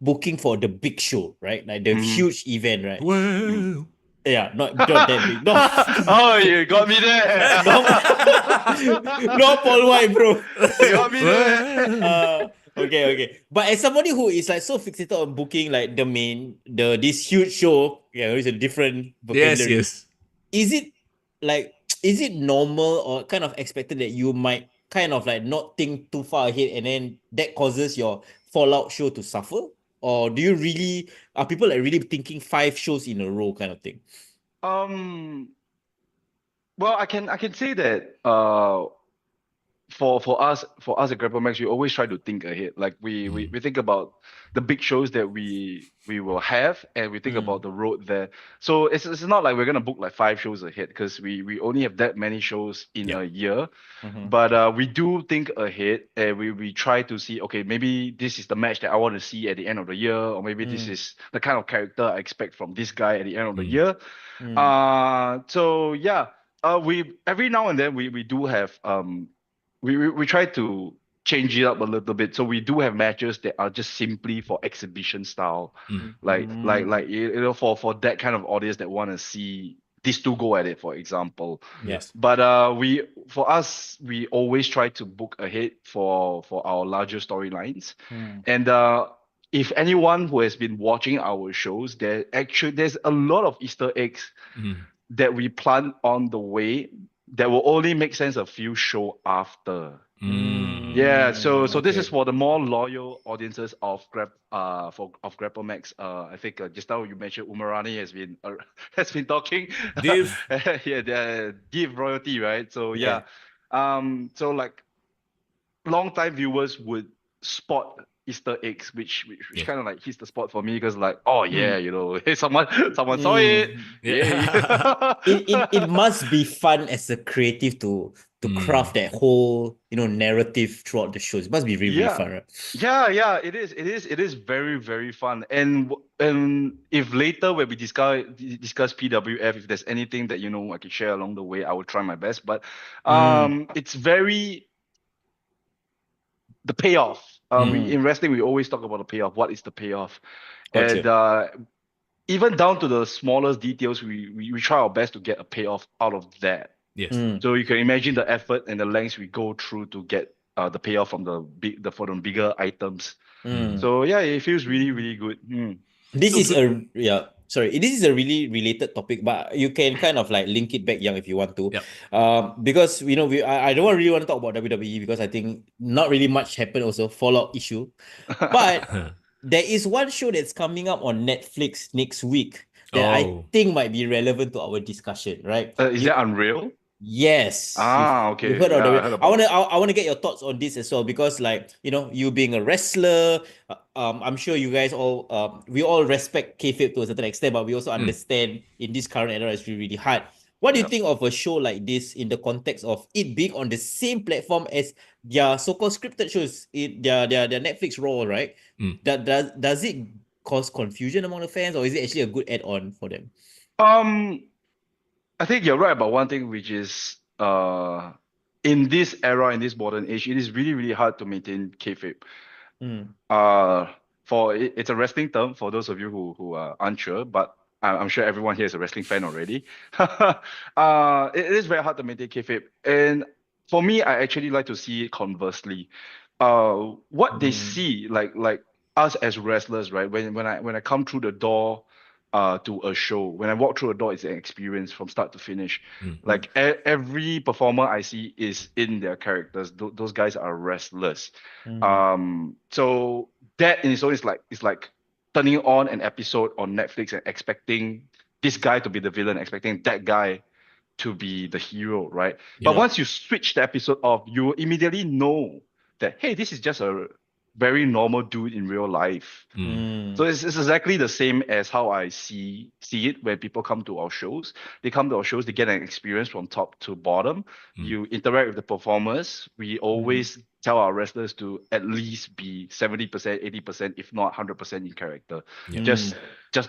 booking for the big show, right? Like the huge event, right? Well. Yeah, not that big. No. Oh, you got me there. No Paul White, bro. You got me there. Okay. But as somebody who is like so fixated on booking like this huge show, it's a different vocabulary. Yes. Is it normal or kind of expected that you might kind of like not think too far ahead and then that causes your Fallout show to suffer? Or are people like really thinking 5 shows in a row kind of thing? Well, I can say that for us at Grapplemax, we always try to think ahead. Like we think about the big shows that we will have, and we think about the road there. So it's not like we're gonna book like 5 shows ahead, because we only have that many shows in a year. But we do think ahead, and we try to see, okay, maybe this is the match that I want to see at the end of the year, or maybe this is the kind of character I expect from this guy at the end of the year. So yeah, we every now and then we do have we try to change it up a little bit. So we do have matches that are just simply for exhibition style, like for that kind of audience that want to see these two go at it, for example. Yes. But we always try to book ahead for our larger storylines, and if anyone who has been watching our shows, there's a lot of Easter eggs that we plant on the way that will only make sense a few show after. Yeah, so this is for the more loyal audiences of Grapplemax. I think just now you mentioned Umarani has been talking. Div. Yeah, the Div royalty, right? So yeah. So like long time viewers would spot Easter eggs, which kind of like hits the spot for me because like, oh yeah, you know, someone saw it. Yeah. It must be fun as a creative to craft that whole, you know, narrative throughout the shows. It must be really fun, right? Yeah, it is very, very fun. And if later when we discuss PWF, if there's anything that you know I can share along the way, I will try my best. But it's very the payoff. In wrestling, we always talk about the payoff. What is the payoff? Gotcha. And even down to the smallest details, we try our best to get a payoff out of that. Yes. So you can imagine the effort and the lengths we go through to get the payoff from the bigger items. So yeah, it feels really, really good. This is a really related topic, but you can kind of like link it back, Young, if you want to. Because you know, I don't really want to talk about WWE because I think not really much happened also, fallout issue. But there is one show that's coming up on Netflix next week that I think might be relevant to our discussion, right? Is that Unreal? Yes. Okay. You heard of I heard about I wanna get your thoughts on this as well because, like, you know, you being a wrestler, I'm sure you guys all we all respect kayfabe to a certain extent, but we also understand in this current era it's really, really hard. What do you think of a show like this in the context of it being on the same platform as their so-called scripted shows, their Netflix Raw, right? Does it cause confusion among the fans, or is it actually a good add-on for them? I think you're right about one thing, which is in this era, in this modern age, it is really, really hard to maintain kayfabe. It's a wrestling term for those of you who are unsure, but I'm sure everyone here is a wrestling fan already. It is very hard to maintain kayfabe, and for me, I actually like to see it conversely. What they see, like us as wrestlers, right? When I come through the door to a show, when I walk through a door, it's an experience from start to finish. Like every performer I see is in their characters. Those guys are wrestlers. So that in its own is like turning on an episode on Netflix and expecting this guy to be the villain, expecting that guy to be the hero, right? But once you switch the episode off, you immediately know that, hey, this is just a very normal dude in real life. So it's exactly the same as how I see it when people come to our shows. They come to our shows, they get an experience from top to bottom. You interact with the performers. We always tell our wrestlers to at least be 70%, 80%, if not 100% in character. Just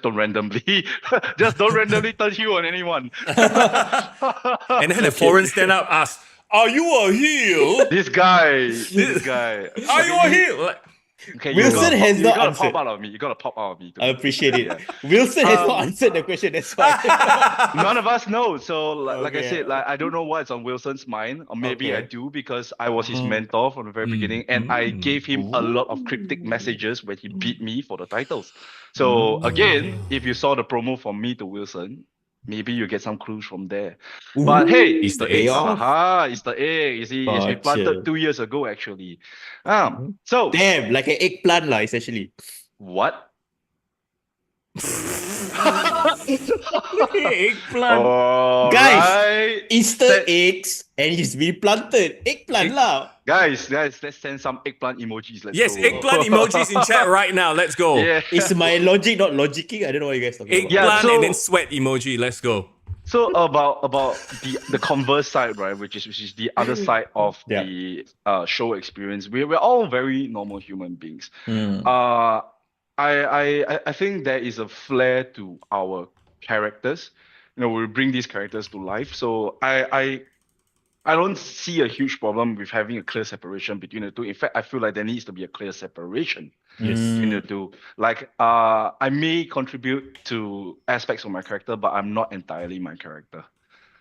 don't randomly turn heel on anyone. And then the foreign stand up asks, "Are you a heel?" This guy. Are you a heel? Okay, Wilson has not gotta answered. pop out of me. You gotta pop out of me. I appreciate it. Wilson has not answered the question. That's why. None of us know. So, like I said, like I don't know what's on Wilson's mind, or maybe I do because I was his mentor from the very beginning, and I gave him a lot of cryptic messages when he beat me for the titles. So again, if you saw the promo from me to Wilson, maybe you get some clues from there. But hey, Easter egg. Easter egg. You see, it's been planted 2 years ago actually. So damn, like an eggplant lah, essentially. what? Eggplant. Guys, Easter eggs and he's been planted. Eggplant lah. Guys, let's send some eggplant emojis. Let's go. Eggplant emojis in chat right now. Let's go. Yeah. Is my logic not logicking? I don't know what you guys talking about. Eggplant and then sweat emoji. Let's go. So about the converse side, right, which is the other side of the show experience. We're all very normal human beings. I think there is a flair to our characters. You know, we bring these characters to life. So I don't see a huge problem with having a clear separation between the two. In fact, I feel like there needs to be a clear separation between the two. Like, I may contribute to aspects of my character, but I'm not entirely my character.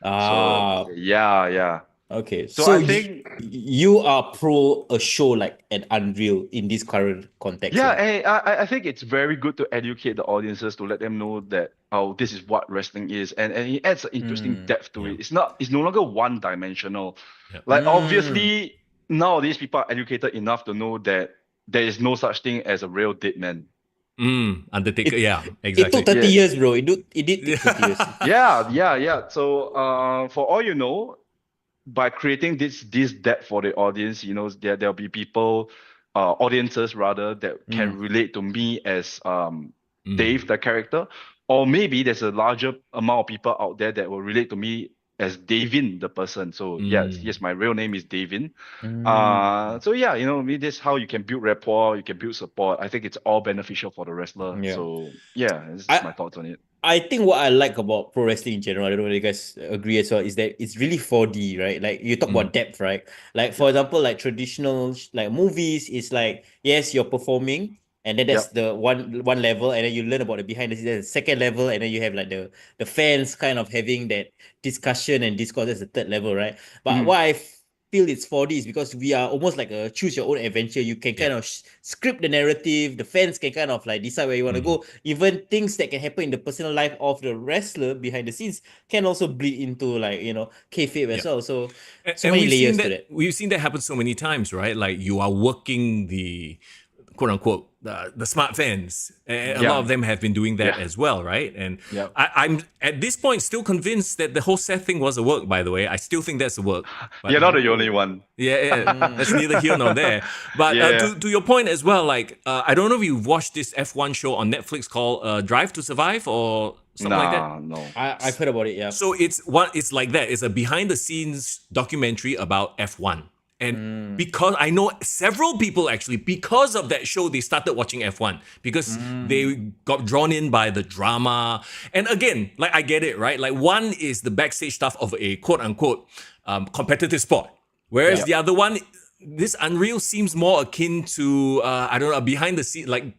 So, yeah. Okay, So so I think you are pro a show like an Unreal in this current context, yeah, lah. I think it's very good to educate the audiences to let them know that this is what wrestling is, and it adds an interesting Mm. depth to Yeah. it. It's no longer one dimensional. Yeah. Like Mm. obviously nowadays people are educated enough to know that there is no such thing as a real dead man. Undertaker. It Yeah, it took exactly. 30 Yeah, years, bro. It did take 30 years. yeah. So for all you know, by creating this depth for the audience, there'll be people, audiences rather, that can Mm. relate to me as Dave, Mm. the character, or maybe there's a larger amount of people out there that will relate to me as Davin, the person. So Mm. yes, my real name is Davin. Mm. So yeah, maybe this is how you can build rapport, you can build support. I think it's all beneficial for the wrestler. Yeah. So yeah, this is I my thoughts on it. I think what I like about pro wrestling in general, I don't know whether you guys agree as well, is that it's really 4D, right? Like you talk about Mm. depth, right? Like for Yep. example, like traditional like movies is like, yes, you're performing, and then that's Yep. the one level, and then you learn about the behind the scenes, there's the second level, and then you have like the fans kind of having that discussion and discourse as the third level, right? But Mhm. what I feel it's 4D is because we are almost like a choose your own adventure. You can Yeah. kind of script the narrative. The fans can kind of like decide where you want to go. Even things that can happen in the personal life of the wrestler behind the scenes can also bleed into like kayfabe Yeah. as well. So And many layers to that. we've seen that happen so many times, right? Like you are working the quote unquote the smart fans. And a lot Yeah. of them have been doing that Yeah. as well, right? And Yep. I'm at this point still convinced that the whole Seth thing was a work, by the way. I still think that's a work. But You're not the only one. yeah, that's neither here nor there. But Yeah. to your point as well, like I don't know if you've watched this F1 show on Netflix called Drive to Survive or something like that. Nah, no. I've heard about it, yeah. So it's like that. It's a behind the scenes documentary about F1. And because I know several people actually, because of that show, they started watching F1 because they got drawn in by the drama. And again, like I get it, right? Like one is the backstage stuff of a quote unquote competitive sport. Whereas Yeah. the other one, this Unreal seems more akin to, I don't know, behind the scene, like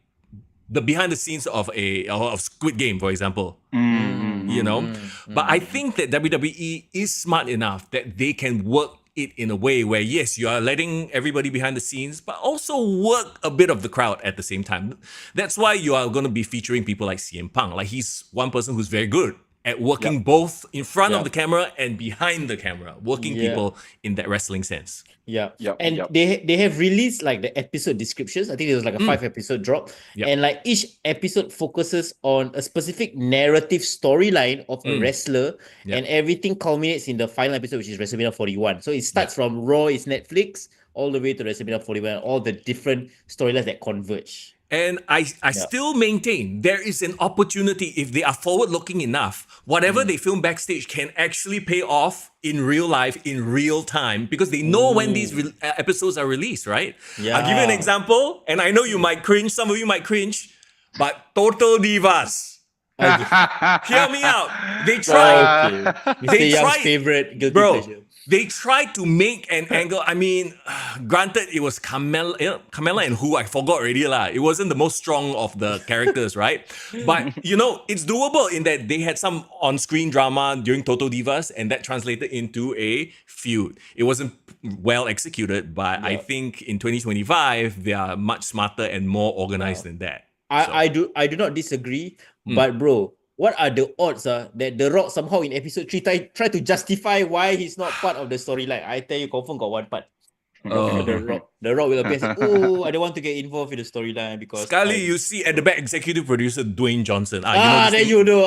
the behind the scenes of of Squid Game, for example. You know, but I think that WWE is smart enough that they can work it in a way where yes, you are letting everybody behind the scenes, but also work a bit of the crowd at the same time. That's why you are going to be featuring people like CM Punk. Like he's one person who's very good at working both in front of Yep. the camera and behind the camera, working Yeah. people in that wrestling sense. Yeah. Yep, And yep. they have released like the episode descriptions. I think it was like a 5-episode drop. Yep. And like each episode focuses on a specific narrative storyline of a wrestler. Yep. And everything culminates in the final episode, which is WrestleMania 41. So it starts from Raw is Netflix all the way to WrestleMania 41, all the different storylines that converge. And I still maintain there is an opportunity if they are forward looking enough, whatever they film backstage can actually pay off in real life, in real time, because they know when these episodes are released, right? I'll give you an Yeah. example, and I know you might cringe, some of you might cringe, but Total Divas. Hear me out. They tried. Okay. Mr. They Young's tried- favorite guilty Bro, pleasure. they tried to make an angle. I mean, granted, it was Carmella and who I forgot already lah. It wasn't the most strong of the characters, right? But it's doable in that they had some on-screen drama during Total Divas, and that translated into a feud. It wasn't well executed, but I think in 2025 they are much smarter and more organized than that. I do not disagree, but bro, what are the odds that The Rock somehow in episode 3 try to justify why he's not part of the storyline? I tell you, confirm got one part. The Rock will appear and say, oh, I don't want to get involved in the storyline because Sekali, you see at the back executive producer Dwayne Johnson. there you know.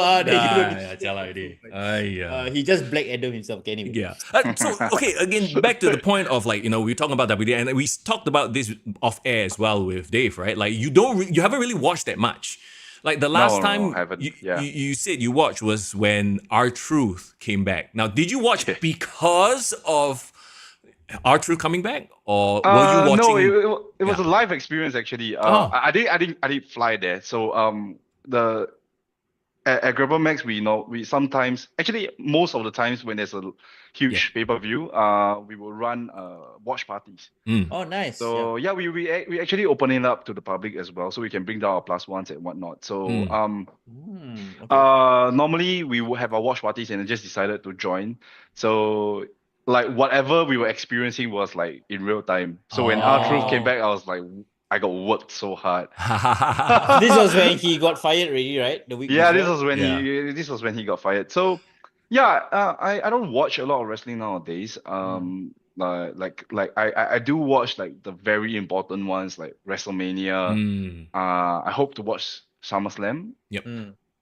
He just Black Adam himself. Anyway. Yeah. So okay, again, back to the point of like we're talking about WWE, and we talked about this off air as well with Dave, right? Like you haven't really watched that much. Like the last No, time I haven't. you said you watched was when R-Truth came back. Now, did you watch because of R-Truth coming back, or were you watching? No, it was a live experience actually. I didn't fly there. So at Grapplemax, we sometimes, actually most of the times when there's a huge pay-per-view, we will run watch parties. Oh, nice. So we actually open it up to the public as well, so we can bring down our plus ones and whatnot. So Okay. normally we will have our watch parties and I just decided to join. So like whatever we were experiencing was like in real time. So when R-Truth came back, I was like, I got worked so hard. This was when he got fired already, right? The week Yeah, before? this was when he got fired. So yeah, I don't watch a lot of wrestling nowadays. I do watch like the very important ones like WrestleMania. I hope to watch SummerSlam. Yep.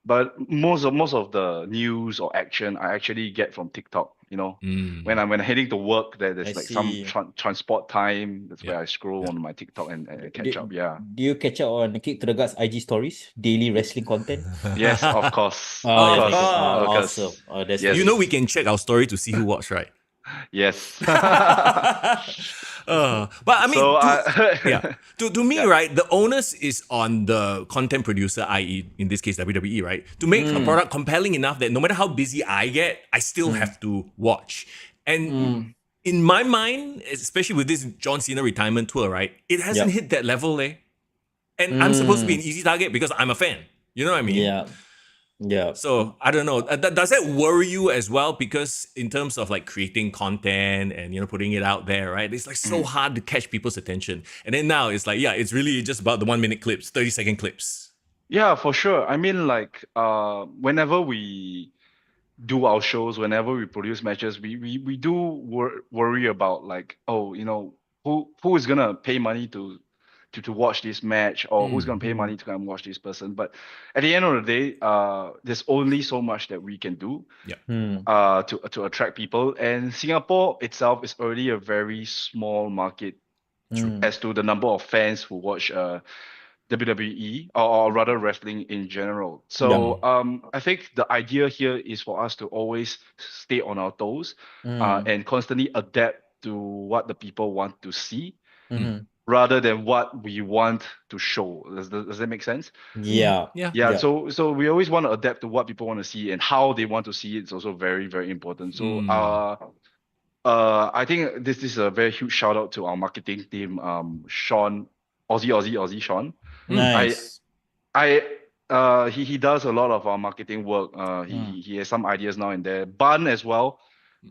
But most of the news or action I actually get from TikTok. You know, when I'm heading to work, there's like some transport time. That's where I scroll on my TikTok and catch up. Yeah. Do you catch up on Kick to the Guts IG stories, daily wrestling content? Yes, of course. Awesome. Oh, that's Yes. You know we can check our story to see who watched, right? Yes. But I mean, to me, right, the onus is on the content producer, i.e., in this case, WWE, right, to make a product compelling enough that no matter how busy I get, I still have to watch. And in my mind, especially with this John Cena retirement tour, right, it hasn't hit that level, And I'm supposed to be an easy target because I'm a fan. You know what I mean? Yeah. So I don't know. Does that worry you as well? Because in terms of like creating content and putting it out there, right? It's like so hard to catch people's attention. And then now it's like, it's really just about the 1 minute clips, 30-second clips. Yeah, for sure. I mean, like, whenever we do our shows, whenever we produce matches, we do worry about like, who is gonna pay money to watch this match, or who's gonna pay money to come watch this person. But at the end of the day, there's only so much that we can do to attract people. And Singapore itself is already a very small market as to the number of fans who watch WWE or rather wrestling in general. So I think the idea here is for us to always stay on our toes and constantly adapt to what the people want to see. Rather than what we want to show. Does that make sense? Yeah. So we always want to adapt to what people want to see, and how they want to see it is also very, very important. So I think this is a very huge shout out to our marketing team, Sean, Aussie Sean. Nice. He does a lot of our marketing work. He has some ideas now and there. Ban as well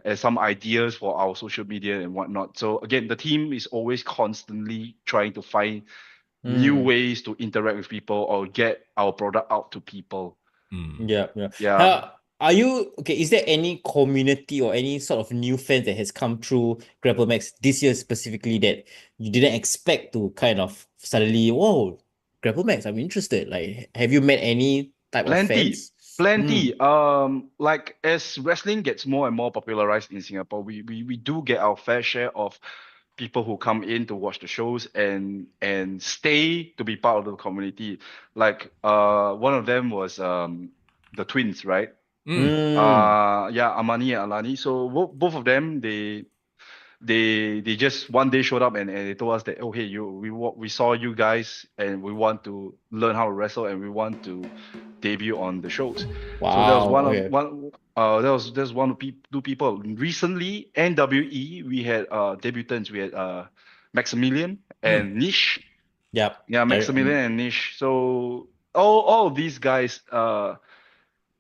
as some ideas for our social media and whatnot. So again, the team is always constantly trying to find new ways to interact with people or get our product out to people. Yeah. Are you okay? Is there any community or any sort of new fans that has come through Grapplemax this year specifically that you didn't expect to kind of suddenly, whoa, Grapplemax, I'm interested. Like, have you met any type of fans? Plenty. Like as wrestling gets more and more popularized in Singapore, we do get our fair share of people who come in to watch the shows and stay to be part of the community. Like one of them was the twins, right? Amani and Alani. So both of them, they just one day showed up and they told us that, oh hey, we saw you guys and we want to learn how to wrestle and we want to debut on the shows. Wow. So there was one of two people. Recently, NWE, we had debutants. We had Maximilian and Nish. Yeah, Maximilian and Nish. So all of these guys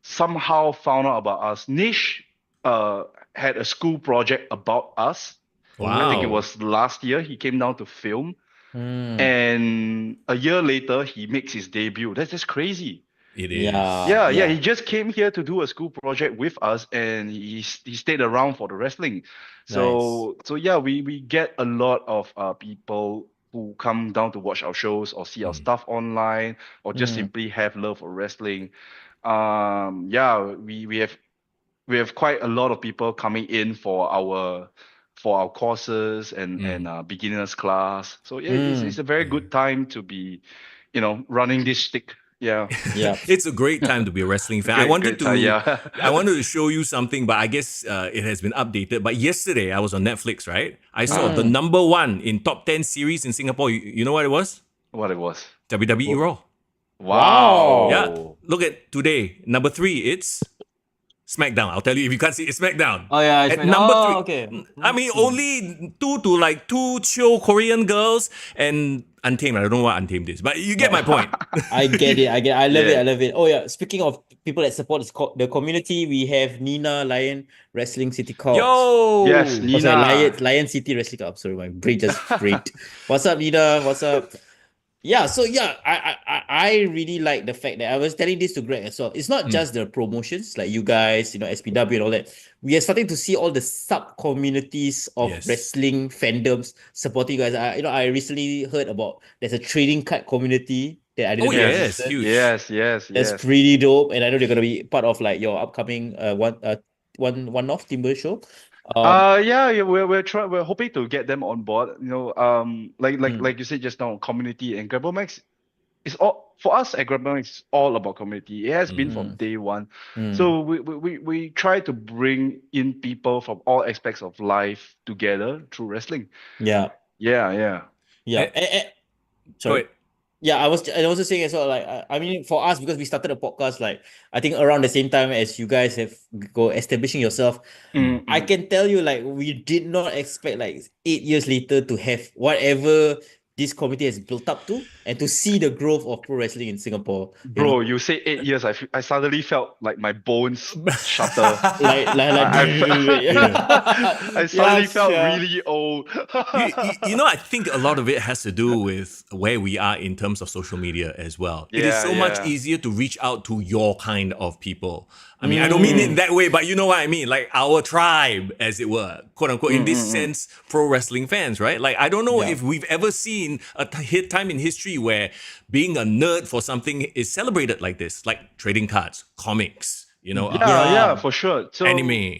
somehow found out about us. Nish had a school project about us. Wow. I think it was last year. He came down to film. And a year later, he makes his debut. That's just crazy. It is. Yeah. He just came here to do a school project with us, and he stayed around for the wrestling. So we get a lot of people who come down to watch our shows or see our stuff online or just simply have love for wrestling. We have quite a lot of people coming in for our courses and beginners class. So it's a very good time to be, running this stick. Yeah. It's a great time to be a wrestling fan. I wanted to show you something, but I guess it has been updated. But yesterday I was on Netflix, right? I saw the number 1 in top 10 series in Singapore. You know what it was? What it was? WWE Raw. Wow. Yeah. Look at today. Number 3, it's SmackDown. I'll tell you if you can't see, it's SmackDown. Oh yeah, at number 3. Okay. I mean, only 2 chill Korean girls and Untamed. I don't know what Untamed is, but you get my point. I get it. I love it. Oh yeah. Speaking of people that support the community. We have Nina Lion Wrestling City Corps. Yo! Yes, Oh, sorry, Nina. Lion City Wrestling Corps. Sorry, my brain just freaked. What's up, Nina? What's up? Yeah, so yeah, I really like the fact that I was telling this to Greg as well. It's not just the promotions like you guys, SPW and all that. We are starting to see all the sub communities of wrestling fandoms supporting you guys. I recently heard about there's a trading card community that I didn't know existed. Huge. Yes. That's pretty dope, and I know they're gonna be part of like your upcoming one-off timber show. We're hoping to get them on board. Like you said just now, community and Grapplemax is all for us at Grapplemax. It's all about community. It has been from day one. So we try to bring in people from all aspects of life together through wrestling. Yeah. Sorry. Yeah, I was also saying as well, like, I mean, for us, because we started a podcast, like, I think around the same time as you guys have establishing yourself, I can tell you, like, we did not expect, like, 8 years later to have whatever this community has built up to, and to see the growth of pro wrestling in Singapore. Bro, you say 8 years, I suddenly felt like my bones shudder. I suddenly felt really old. I think a lot of it has to do with where we are in terms of social media as well. It is so much easier to reach out to your kind of people. I mean, I don't mean it in that way, but you know what I mean? Like our tribe, as it were, quote unquote, in this sense, pro wrestling fans, right? Like, I don't know if we've ever seen a time in history where being a nerd for something is celebrated like this, like trading cards, comics, for sure. So, anime.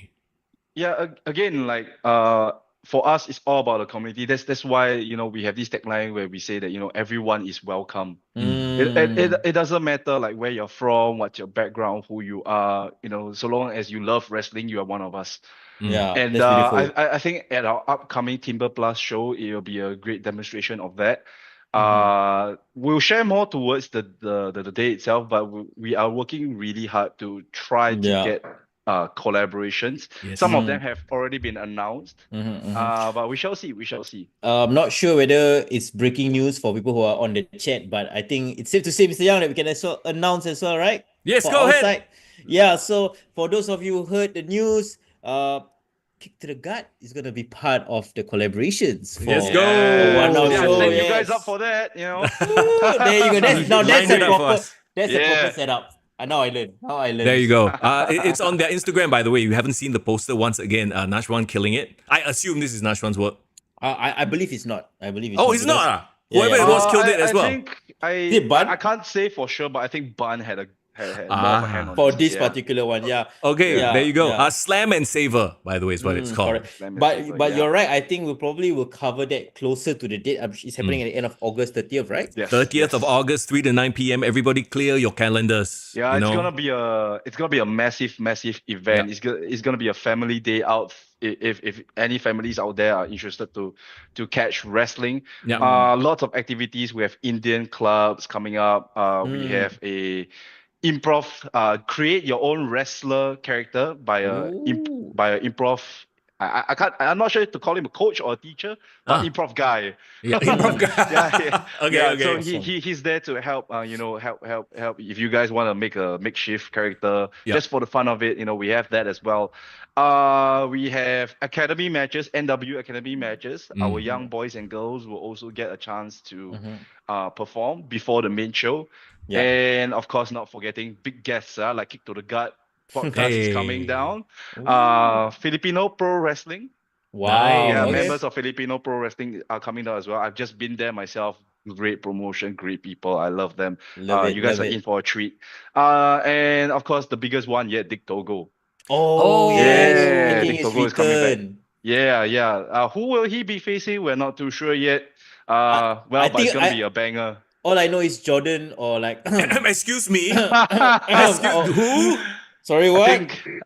Yeah, again, like for us, it's all about the community. That's why we have this tagline where we say that everyone is welcome. It doesn't matter like where you're from, what's your background, who you are. So long as you love wrestling, you are one of us. Yeah, and that's beautiful. I think at our upcoming Timber Plus show, it will be a great demonstration of that. We'll share more towards the day itself, but we are working really hard to try to get collaborations. Some of them have already been announced, but we shall see. I'm not sure whether it's breaking news for people who are on the chat, but I think it's safe to say, Mr. Young, that we can also announce as well, right? Yes, for go ahead. Side. Yeah, so for those of you who heard the news, Kick to the Gut is going to be part of the collaborations. Let's go. Set you guys up for that, There you go. That's a proper setup. Now I learned. There you go. It's on their Instagram, by the way. You haven't seen the poster once again. Nashwan killing it. I assume this is Nashwan's work. I believe it's not. It's not. Whoever it was killed it as well. I can't say for sure, but I think Ban had more of a hand on for this particular one. Okay, there you go. Slam and Savour, by the way, is what it's called. But you're right. I think we will cover that closer to the date. It's happening at the end of August 30th, right? Yes. 30th of August, 3 to 9 p.m. Everybody clear your calendars. Yeah, it's gonna be a massive event. It's gonna be a family day out. If any families out there are interested to catch wrestling, lots of activities. We have Indian clubs coming up. We have a improv, create your own wrestler character by a improv. I'm not sure to call him a coach or a teacher, but improv guy. Yeah, improv guy. Okay. So he's there to help. Help. If you guys want to make a makeshift character, just for the fun of it, we have that as well. We have academy matches, NW academy matches. Our young boys and girls will also get a chance to perform before the main show. And of course, not forgetting big guests like Kick to the Gut podcast is coming down. Filipino Pro Wrestling. Wow. Yeah, members of Filipino Pro Wrestling are coming down as well. I've just been there myself. Great promotion, great people. I love them. You guys are in for a treat. And of course, the biggest one yet, Dick Togo. Dick Togo is coming back. Who will he be facing? We're not too sure yet. But it's gonna be a banger. All I know is Jordan or like. Excuse me. Who? Sorry, what?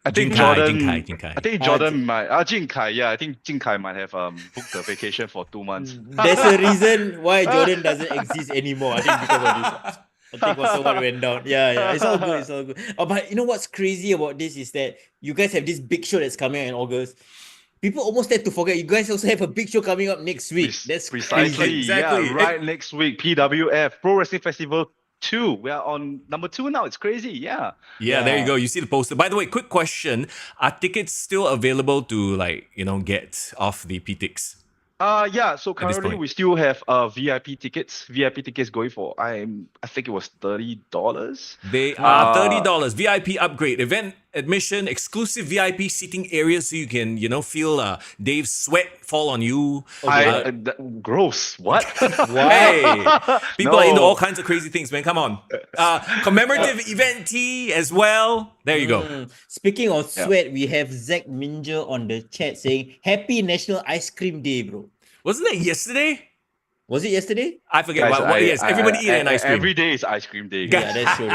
I think Jordan. I think Jordan might. Jin Kai. Yeah, I think Jin Kai might have booked the vacation for 2 months. There's a reason why Jordan doesn't exist anymore. I think because of this. I think so what went down. Yeah. It's all good. But you know what's crazy about this is that you guys have this big show that's coming out in August. People almost tend to forget. You guys also have a big show coming up next week. That's precisely crazy. exactly right next week. PWF Pro Wrestling Festival 2. We are on number 2 now. It's crazy. Yeah. Yeah, there you go. You see the poster. By the way, quick question: are tickets still available to get off the PTix? Yeah. So At this currently point. we still have VIP tickets. VIP tickets going for I think it was $30. They are $30. VIP upgrade, event admission, exclusive VIP seating areas, so you can feel Dave's sweat fall on you. Gross. What? Hey, people are into No. all kinds of crazy things, man. Come on. Commemorative event tee as well. There you go. Speaking of sweat, we have Zach Minger on the chat saying, Happy National Ice Cream Day, bro. Wasn't that yesterday? Was it yesterday? I forget. Guys, Yes, everybody eat an ice cream. Every day is ice cream day. Yeah, that's true.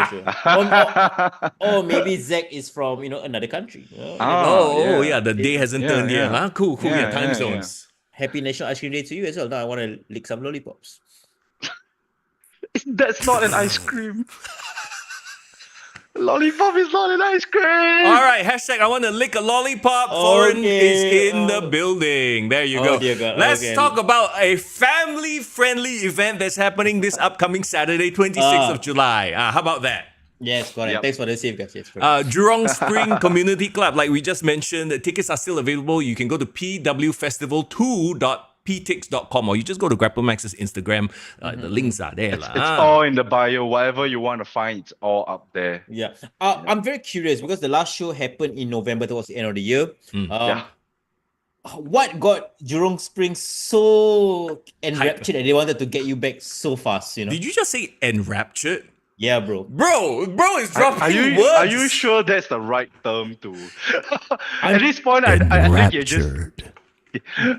Or maybe Zach is from another country. The day hasn't turned yet. Huh? Cool. Yeah, time zones. Happy National Ice Cream Day to you as well. Now I want to lick some lollipops. That's not an ice cream. Lollipop is not an ice cream. All right, hashtag I want to lick a lollipop. Foreign is in the building. There you go. Dear God. Let's talk about a family-friendly event that's happening this upcoming Saturday, 26th of July. How about that? Yes, correct. Yep. Thanks for the save, guys. Yes, Jurong Spring Community Club, like we just mentioned, the tickets are still available. You can go to pwfestival2.ptix.com or you just go to Grapplemax's Instagram. The links are there. It's all in the bio. Whatever you want to find, it's all up there. Yeah. I'm very curious because the last show happened in November. Towards the end of the year. What got Jurong Spring so enraptured and they wanted to get you back so fast? Did you just say enraptured? Yeah, bro. Bro is dropping words. Are you sure that's the right term to? At this point, I think you're just.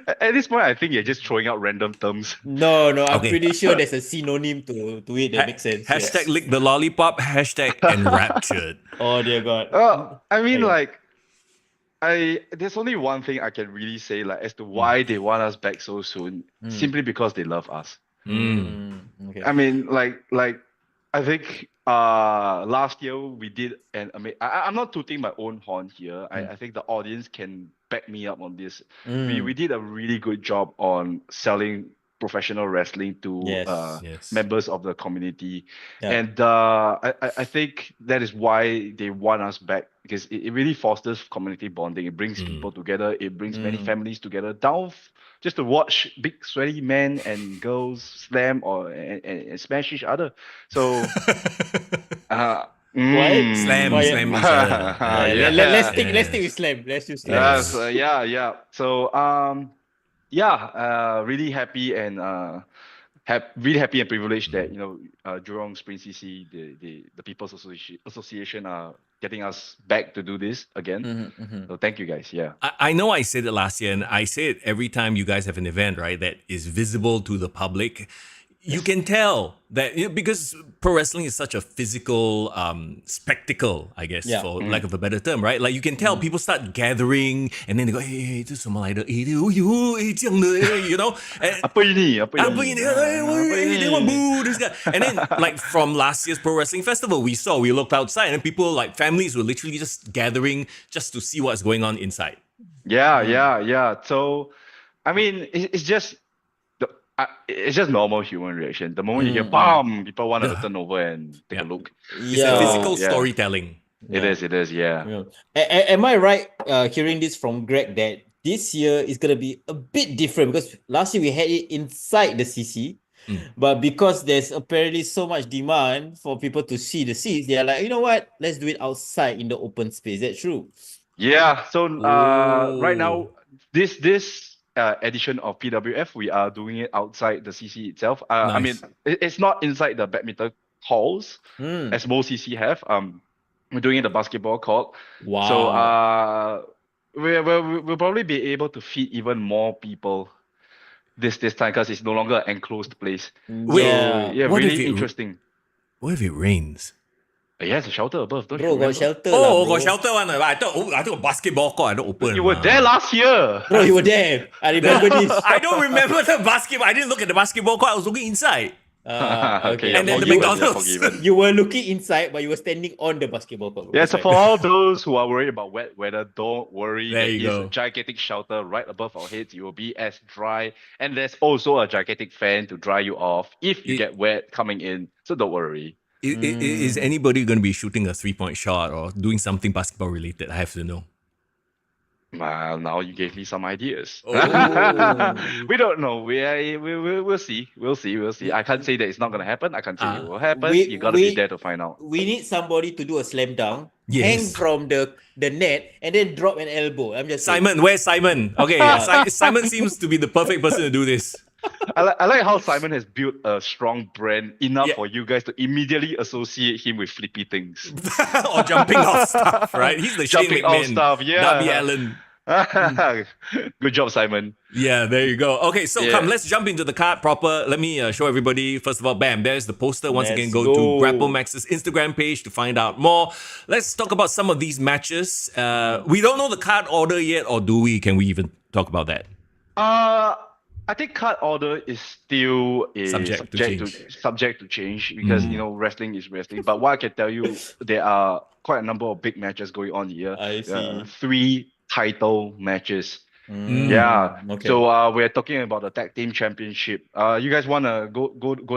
At this point, I think you're just throwing out random terms. No, I'm pretty sure there's a synonym to it that makes sense. Hashtag lick the lollipop. Hashtag enraptured. Oh dear God. I mean, there's only one thing I can really say, as to why they want us back so soon. Simply because they love us. Okay. I mean, I think last year we did I'm not tooting my own horn here. I think the audience can back me up on this. We did a really good job on selling professional wrestling to members of the community. And I think that is why they want us back, because it really fosters community bonding. It brings people together. It brings many families together down just to watch big sweaty men and girls slam and smash each other. So What? Slam each other. Let's stick with slam. Let's do slam. So really happy and really happy and privileged that Jurong Spring CC, the People's Association are getting us back to do this again. So thank you guys. Yeah. I know I said it last year, and I say it every time you guys have an event, right, that is visible to the public. You can tell that because pro wrestling is such a physical spectacle, I guess, for lack of a better term, right? Like you can tell people start gathering and then they go, hey, 这什么来的? They want boo this guy. And then from last year's Pro Wrestling Festival, we looked outside and people families were literally just gathering just to see what's going on inside. Yeah. So, I mean, it's just normal human reaction. The moment you hear BAM, people want to turn over and take a look. It's a physical storytelling. It is, yeah. Am I right hearing this from Greg that this year is going to be a bit different? Because last year we had it inside the CC, but because there's apparently so much demand for people to see the seats, they're like, you know what? Let's do it outside in the open space. That's true. Yeah. So right now, this edition of PWF, we are doing it outside the CC itself. Nice. I mean, it's not inside the badminton halls as most CC have. We're doing it in the basketball court. Wow. So we'll probably be able to fit even more people this time because it's no longer an enclosed place. Yeah. What really interesting. What if it rains? Yeah, it's a shelter above. Don't you Bro, got remember? shelter. Got shelter one. I thought basketball court. I don't open. You were there last year. Bro, you were there. I remember this. I don't remember the basketball. I didn't look at the basketball court. I was looking inside. Okay. And then the McDonald's. You were looking inside, but you were standing on the basketball court. Yeah, so for all those who are worried about wet weather, don't worry. There you go. A gigantic shelter right above our heads. You will be as dry. And there's also a gigantic fan to dry you off if you get wet coming in. So don't worry. Is anybody going to be shooting a 3-point shot or doing something basketball related? I have to know. Well, now you gave me some ideas. Oh. We don't know. We'll see. We'll see. I can't say that it's not gonna happen. I can't say it will happen. You gotta be there to find out. We need somebody to do a slam dunk, Yes. hang from the net, and then drop an elbow. I'm just saying. Simon, where's Simon? Okay, Simon seems to be the perfect person to do this. I like how Simon has built a strong brand enough for you guys to immediately associate him with flippy things. Or jumping off stuff, right? He's the Shane Jumping off McMahon, stuff, yeah. Darby Allin. Good job, Simon. Yeah, there you go. Okay, so come, let's jump into the card proper. Let me show everybody. First of all, bam, there's the poster. Once again, go to Grapplemax's Instagram page to find out more. Let's talk about some of these matches. We don't know the card order yet, or do we? Can we even talk about that? I think card order is still subject to change because wrestling is wrestling. But what I can tell you, there are quite a number of big matches going on here. I see. 3 title matches. Yeah. Okay. So we're talking about the tag team championship. You guys wanna go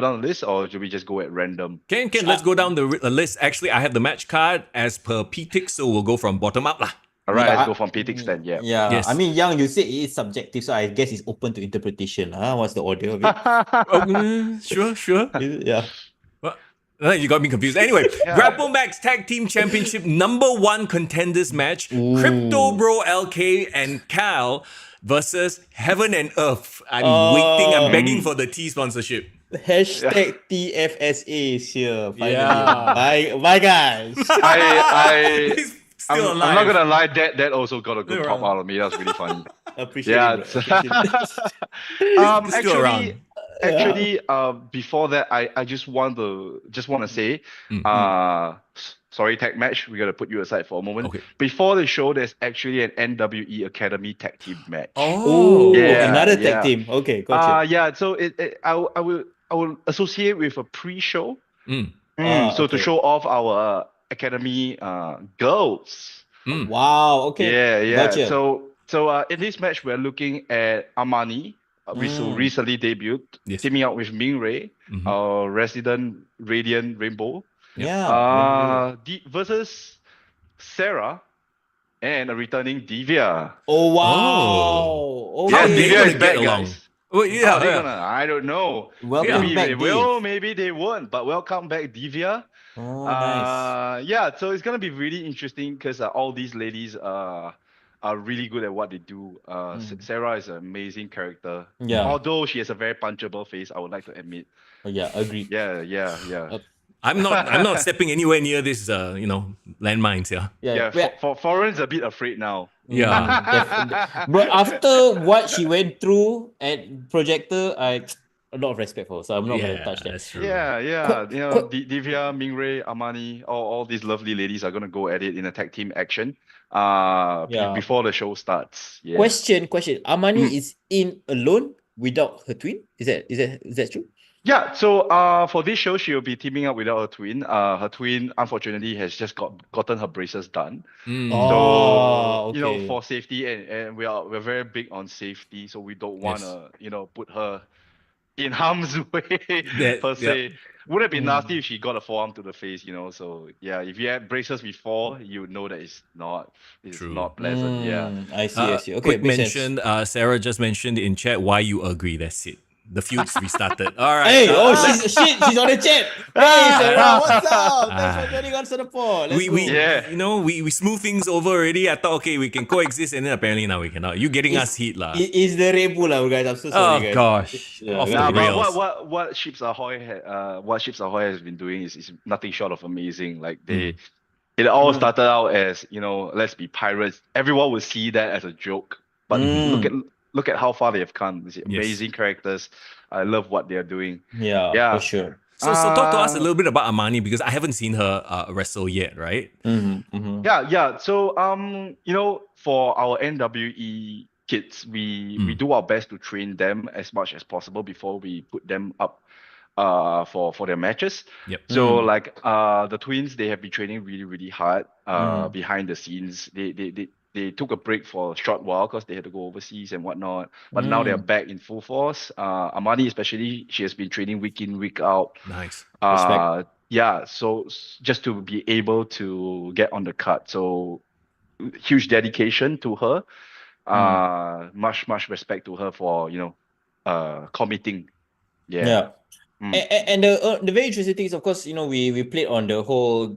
down the list, or should we just go at random? Can let's go down the list. Actually, I have the match card as per PTIC, so we'll go from bottom up lah. All right, let's go from PTIC then. Yeah. Yes. I mean, Yang, you say it is subjective, so I guess it's open to interpretation. What's the order of it? Sure. Yeah. You got me confused. Anyway, Grapplemax Tag Team Championship #1 contenders match. Crypto Bro LK and Cal versus Heaven and Earth. I'm begging for the T sponsorship. Hashtag TFSA is here. Finally. Bye guys. I'm not gonna lie, that also got a good pop out of me. That was really funny. Appreciate it. Actually, before that, I just want to say, sorry, tag match. We gotta put you aside for a moment. Okay. Before the show, there's actually an NWE Academy tag team match. Another tag team. Okay, gotcha. So I will associate with a pre-show. To show off our Academy girls. Wow. Okay. Yeah. Gotcha. So in this match, we're looking at Armani, who recently debuted, teaming up with Ming Ray, our resident Radiant Rainbow. Yeah. Versus Sarah and a returning Divya. Oh wow. How Divya they is back, along? guys. Well, I don't know. Welcome back, they will, maybe they won't. But welcome back, Divya. Nice. So it's gonna be really interesting because all these ladies are really good at what they do. Sarah is an amazing character. Yeah. Although she has a very punchable face, I would like to admit. Yeah, agreed. Yeah. I'm not stepping anywhere near this landmines, Foreign's a bit afraid now. Yeah. But after what she went through at Projector, a lot of respect for her, so I'm not going to touch that. That's true. Yeah. Divya, Mingray, Armani, all these lovely ladies are going to go at it in a tag team action before the show starts. Yeah. Question. Armani is in alone without her twin? Is that true? Yeah, so for this show, she will be teaming up without her twin. Her twin, unfortunately, has just gotten her braces done. So, for safety, and we're very big on safety, so we don't want to, put her in harm's way per se. Wouldn't it be nasty if she got a forearm to the face, So yeah, if you had braces before, you would know that it's not pleasant. I see. Okay, quick mention. Sarah just mentioned in chat why you agree. That's it. The feud's restarted. All right. Hey, she's on the chat. Hey, Sarah, what's up? Thanks for joining us on the pod. We smooth things over already. I thought, okay, we can coexist, and then apparently now we cannot. You getting us heat lah. It's the Red Bull lah, guys. I'm so sorry, guys. Gosh. But what Ships Ahoy has been doing is nothing short of amazing. Like it all started out as let's be pirates. Everyone will see that as a joke, but look at how far they have come. These amazing characters. I love what they are doing. Yeah, for sure. So talk to us a little bit about Armani, because I haven't seen her wrestle yet, right? Yeah. So for our NWE kids, we do our best to train them as much as possible before we put them up for their matches. Yep. So like the twins, they have been training really, really hard behind the scenes. They took a break for a short while because they had to go overseas and whatnot. But now they're back in full force. Armani especially, she has been training week in, week out. Nice. yeah, so just to be able to get on the card. So huge dedication to her. Much respect to her for, committing. Yeah. Yeah. Mm. And the very interesting thing is, of course, we played on the whole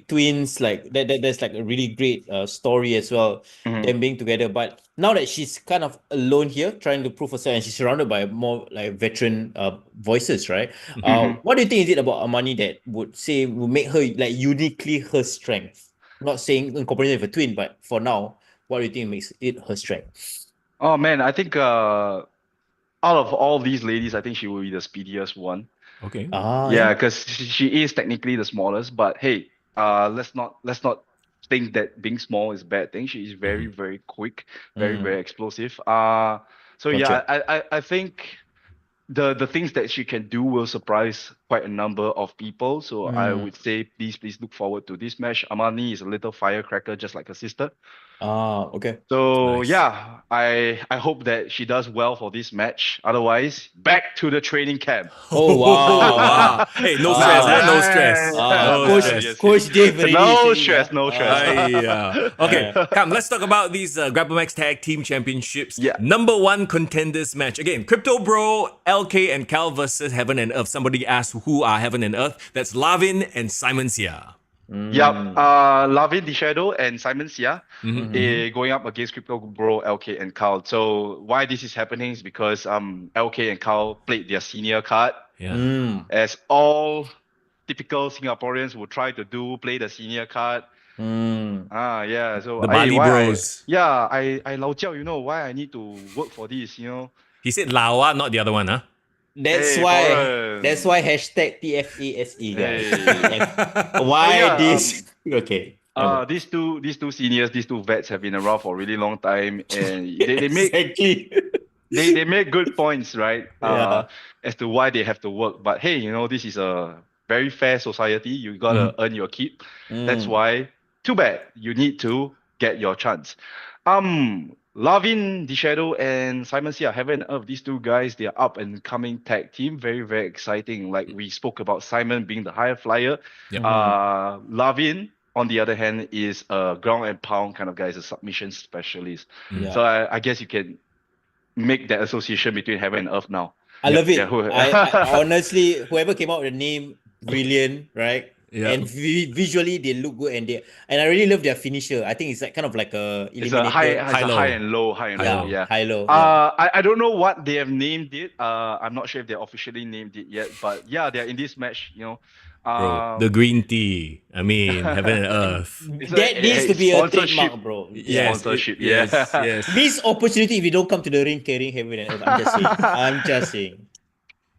twins, like there's like a really great story as well, Mhm. them being together. But now that she's kind of alone here, trying to prove herself, and she's surrounded by more like veteran voices, right? What do you think is it about Amani that would make her like uniquely her strength? Not saying incorporated with a twin, but for now, what do you think makes it her strength? Oh man, I think out of all these ladies, I think she will be the speediest one. Okay. Yeah, Yeah. because she is technically the smallest, but hey, let's not think that being small is a bad thing. She is very, Mhm. very quick, very, Mm, very explosive. So yeah, gotcha. I think the things that she can do will surprise quite a number of people. So I Mm. would say please look forward to this match. Amani is a little firecracker, just like her sister. Okay. So Nice. yeah, I hope that she does well for this match. Otherwise, back to the training camp. Oh Oh, wow. wow. Hey, no stress, Nah, huh? Wow. No stress. No Coach nah, stress. just kidding. Coach Dave already No saying stress, no stress. Okay, come, let's talk about these Grapplemax Tag Team Championships. Yeah. Number one contenders match. Again, Crypto Bro, LK, and Cal versus Heaven and Earth. Somebody asked who are Heaven and Earth. That's Lavin and Simon Sia. Yep. Mm. Lavin the Shadow and Simon Sia Mm-hmm. going up against Crypto Bro, LK, and Carl. So why this is happening is because LK and Carl played their senior card, Yeah. Mm. as all typical Singaporeans would try to do, play the senior card. Mm. Yeah. So The Bali Bros. I lao jiao, why I need to work for this. He said Lawa, not the other one, huh? That's Hey, why that's foreign. why hashtag TFASE guys. Hey. So Why yeah, this? Okay. these two seniors, these two vets have been around for a really long time, and they make Exactly. they make good points, right? Yeah. As to why they have to work. But hey, this is a very fair society. You gotta Mhm. earn your keep. That's Mm. why, too bad, you need to get your chance. Lavin, The Shadow, and Simon Sia, Heaven and Earth, these two guys, they are up and coming tag team. Very, very exciting. Like we spoke about Simon being the higher flyer. Yep. Mm. Lavin, on the other hand, is a ground and pound kind of guy, is a submission specialist. Mm. So Yeah. I guess you can make that association between heaven and earth now. I Yep. love Yeah. it. I honestly, whoever came out with the name, brilliant, right? Yeah. And visually they look good, and I really love their finisher. I think it's like kind of like a It's a high, eliminator. it's a high High-low. and low, high and low. Yeah, High-low. Yeah. high low. Yeah. I don't know what they have named it. I'm not sure if they officially named it yet, but yeah, they're in this match. Bro, the Um, green tea. I mean, Heaven and Earth. it's That needs to be a sponsorship, trademark, bro. Yeah. Yes, sponsorship. yes, Yeah. yes. Missed opportunity if you don't come to the ring carrying heaven and earth. I'm just saying. I'm just saying.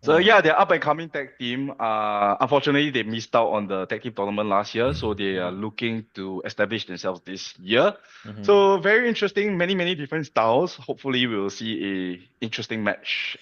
So yeah, they're up and coming tag team. Unfortunately, they missed out on the tag team tournament last year, so they are looking to establish themselves this year. Mm-hmm. So very interesting, many different styles. Hopefully, we will see a interesting match.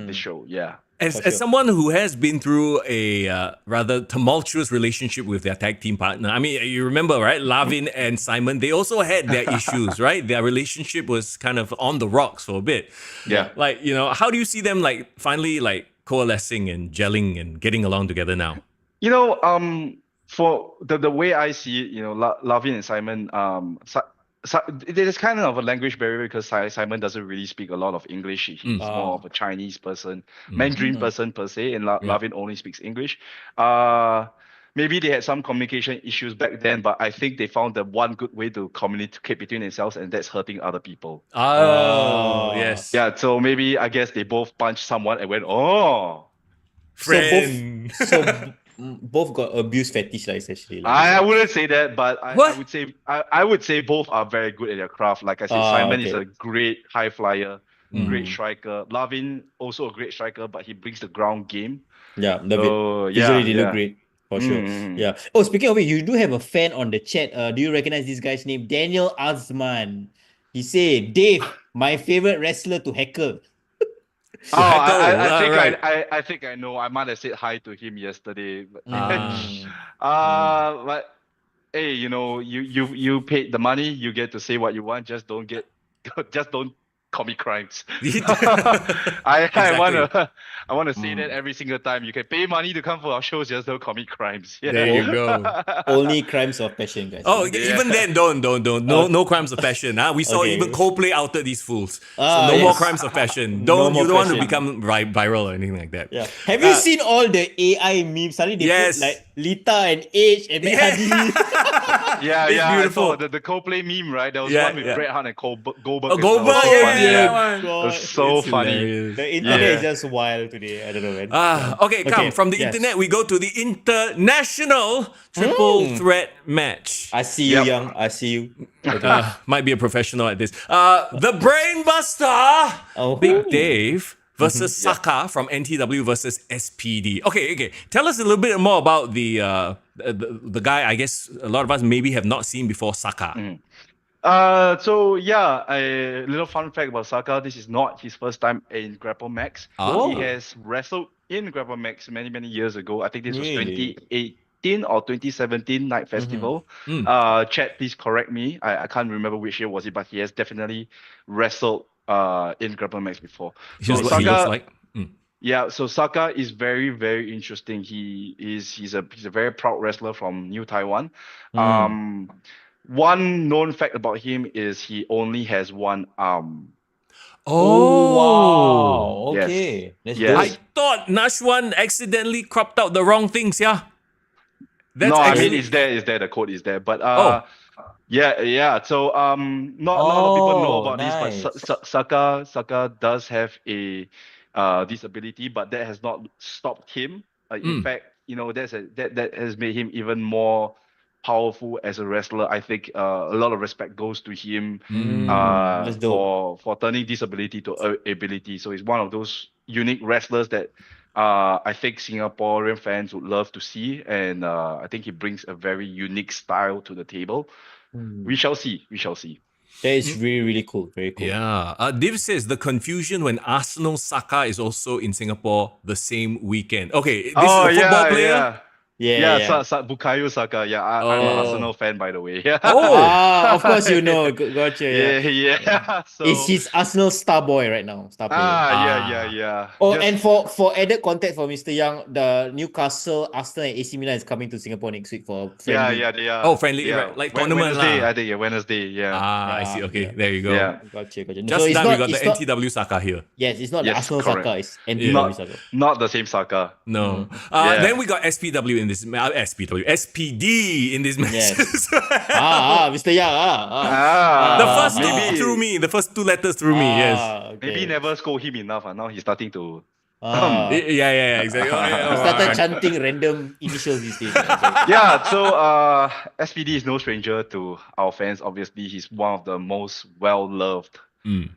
This show, yeah. As, For as sure. someone who has been through a rather tumultuous relationship with their tag team partner, I mean, you remember, right? Lavin and Simon, they also had their issues, right? Their relationship was kind of on the rocks for a bit. Yeah. Like, how do you see them like finally like coalescing and gelling and getting along together now? For the way I see it, Lavin and Simon, there's kind of a language barrier because Simon doesn't really speak a lot of English. He's more of a Chinese person, Mandarin person per se, and Yeah. Lavin only speaks English. Maybe they had some communication issues back then, but I think they found the one good way to communicate between themselves, and that's hurting other people. Oh, yes. Yeah, so maybe I guess they both punched someone and went, oh. Friend. Both got abuse fetish, like essentially. Like I wouldn't say that, but I What? would say I would say both are very good at their craft. Like I said, Simon is okay. a great high flyer, great Mm. striker. Lavin also a great striker, but he brings the ground game. Yeah, love So it. Visually, yeah, they look yeah. great. For sure. Mm. Yeah. Oh, speaking of it, you do have a fan on the chat. Do you recognize this guy's name? Daniel Azman. He said, Dave, my favorite wrestler to heckle. Oh, I Heckle, think right. I think I know. I might have said hi to him yesterday. Mm. But hey, you paid the money, you get to say what you want. Just don't commit crimes. Exactly. I wanna say that every single time. You can pay money to come for our shows, just don't commit crimes. Yeah. There you go. Only crimes of passion, guys. Oh, Yeah. even then, don't. No crimes of passion. We saw Okay. even Coldplay outed these fools. So no more Yes. crimes of passion. No You more don't want to passion. become viral or anything like that. Yeah. Have you seen all the AI memes? Suddenly they Yes. put like Lita and Edge and Matt Hardy. Yeah, It's yeah. beautiful. I saw the Coldplay meme, right? There was Yeah, one with yeah. Bret Hart and Goldberg. Oh, Goldberg, That was so yeah, funny, yeah, yeah. man. It was so It's funny. hilarious. The internet Yeah. is just wild today. I don't know, man. Okay, come. From the yes. internet, we go to the international triple threat match. I see you, Yep. Young. I see you. Might be a professional at this. The Brainbuster, Oh. Big Dave versus Saka from NTW versus SPD. Okay. Tell us a little bit more about the guy. I guess a lot of us maybe have not seen before, Saka. So yeah, a little fun fact about Saka. This is not his first time in Grapplemax. Oh. He has wrestled in Grapplemax many years ago. I think this was Really? 2018 or 2017 Night Festival. Chat, please correct me. I can't remember which year was it, but he has definitely wrestled in Grapplemax before. Here's what he looks like. Yeah, so Saka is very, very interesting. He's a very proud wrestler from New Taiwan. One known fact about him is he only has one arm. Oh, wow. Yes. Okay. That's Yes. I good. thought Nashwan accidentally cropped out the wrong things, yeah? That's No, I actually... mean it's there. The code is there. But Oh. yeah. So not a lot of people know about nice. this, but Saka does have a disability, but that has not stopped him. In fact, that has made him even more powerful as a wrestler. I think a lot of respect goes to him That's dope. for turning disability to ability. So he's one of those unique wrestlers that I think Singaporean fans would love to see, and I think he brings a very unique style to the table. We shall see. That is really, really cool. Very cool. Yeah. Div says the confusion when Arsenal Saka is also in Singapore the same weekend. Okay, this is a football player? Yeah. Bukayo Saka. Yeah, I'm an Arsenal fan, by the way. Of course you know. Gotcha. Yeah. So Is his Arsenal star boy right now? Star player. Yeah. Oh, and for added context for Mr. Young, the Newcastle, Arsenal, and AC Milan is coming to Singapore next week for friendly. Yeah, they are. Oh, friendly, Yeah. right, like tournament Wednesday, lah. I think. Wednesday, yeah. I see. Okay, there you go. Yeah. Gotcha. Just it's now we not- got the it's not- NTW Saka here. Yes, it's not the Yes, Arsenal correct. Saka, it's NTW Saka. Not the same Saka. No. Yeah. Then we got SPW in this SPD in this match. Yes. Mr. Young. The first two maybe- threw me. The first two letters threw me. Yes. Okay. Maybe never scold him enough. Now he's starting to. Yeah, exactly. He started chanting random initials these days. Yeah, so SPD is no stranger to our fans. Obviously, he's one of the most well-loved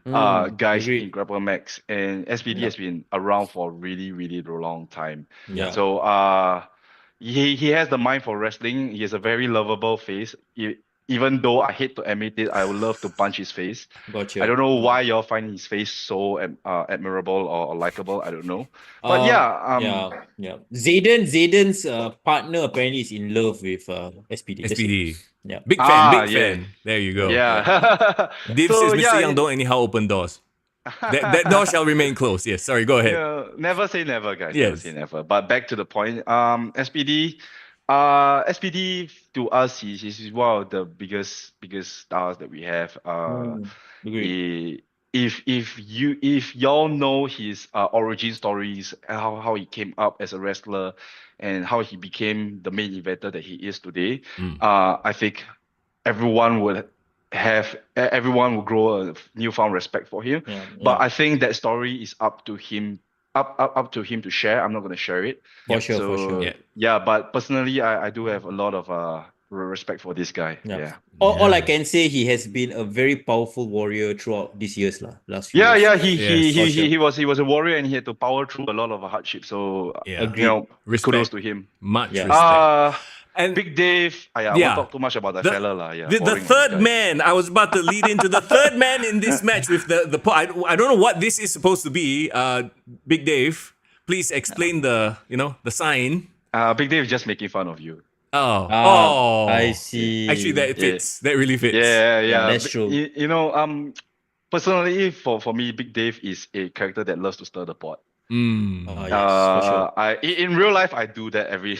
guys agreed. in Grapplemax, and SPD has been around for a really, really long time. Yeah. So he has the mind for wrestling. He has a very lovable face. Even though I hate to admit it, I would love to punch his face. Gotcha. I don't know why y'all find his face so admirable or likable. I don't know. But yeah. Zayden's partner apparently is in love with SPD. That's it. SPD. Yeah. Big fan. There you go. Yeah. Div says, Mr. Young, don't anyhow open doors. that door shall remain closed. Yes, sorry, go ahead. Yeah, never say never, guys. Yes. Never say never. But back to the point. SPD to us, he's one of the biggest stars that we have. If y'all know his origin stories, how he came up as a wrestler, and how he became the main eventer that he is today, I think everyone will grow a newfound respect for him. But I think that story is up to him. Up to him to share. I'm not going to share it. For sure. Yeah, but personally, I do have a lot of respect for this guy. Yeah. All I can say, he has been a very powerful warrior throughout these years, last few years. Yeah. He was a warrior, and he had to power through a lot of hardship. So kudos to him. Much respect. And Big Dave, I won't talk too much about that fella. The third man, I was about to lead into the third man in this match with I don't know what this is supposed to be. Big Dave, please explain the sign. Big Dave is just making fun of you. I see. Actually, that fits. That really fits. Yeah. That's true. personally, for me, Big Dave is a character that loves to stir the pot. Yes, for sure. In real life, I do that every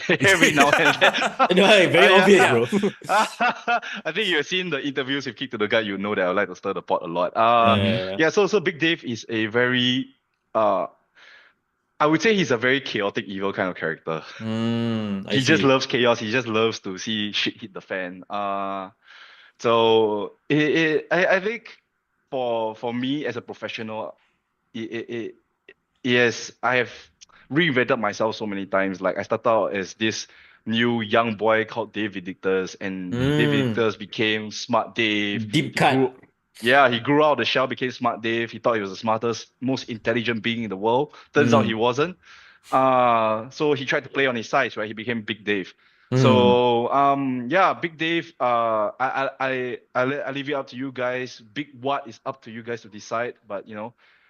now and then. No, very obvious, bro. I think you've seen the interviews with Kick to the Gut. You know that I like to stir the pot a lot. So Big Dave is a very I would say he's a very chaotic, evil kind of character. He just loves chaos. He just loves to see shit hit the fan. So I think for me as a professional, yes, I have reinvented myself so many times. Like I started out as this new young boy called Dave Vindictus, and Dave Vindictus became Smart Dave. Deep cut. He grew out of the shell, became Smart Dave. He thought he was the smartest, most intelligent being in the world. Turns out he wasn't. So he tried to play on his sides, right? He became Big Dave. So Big Dave. I leave it up to you guys. Big what is up to you guys to decide. But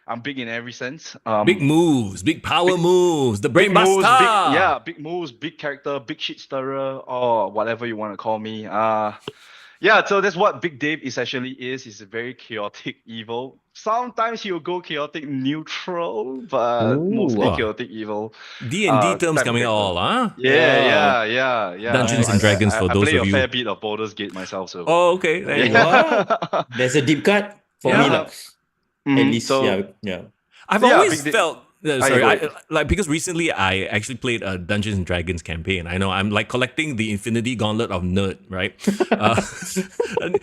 I'm big in every sense. Big moves, big power moves, the brain buster. Big moves, big character, big shit stirrer, or whatever you want to call me. So that's what Big Dave essentially is. He's a very chaotic evil. Sometimes he'll go chaotic neutral, but mostly chaotic evil. D&D terms coming all, huh? Yeah. Dungeons and Dragons for those of you. I play a fair bit of Baldur's Gate myself. So. Oh, okay. There you go. There's a deep cut for me, at least. I've always felt. Because recently I actually played a Dungeons and Dragons campaign. I know I'm like collecting the Infinity Gauntlet of nerd, right?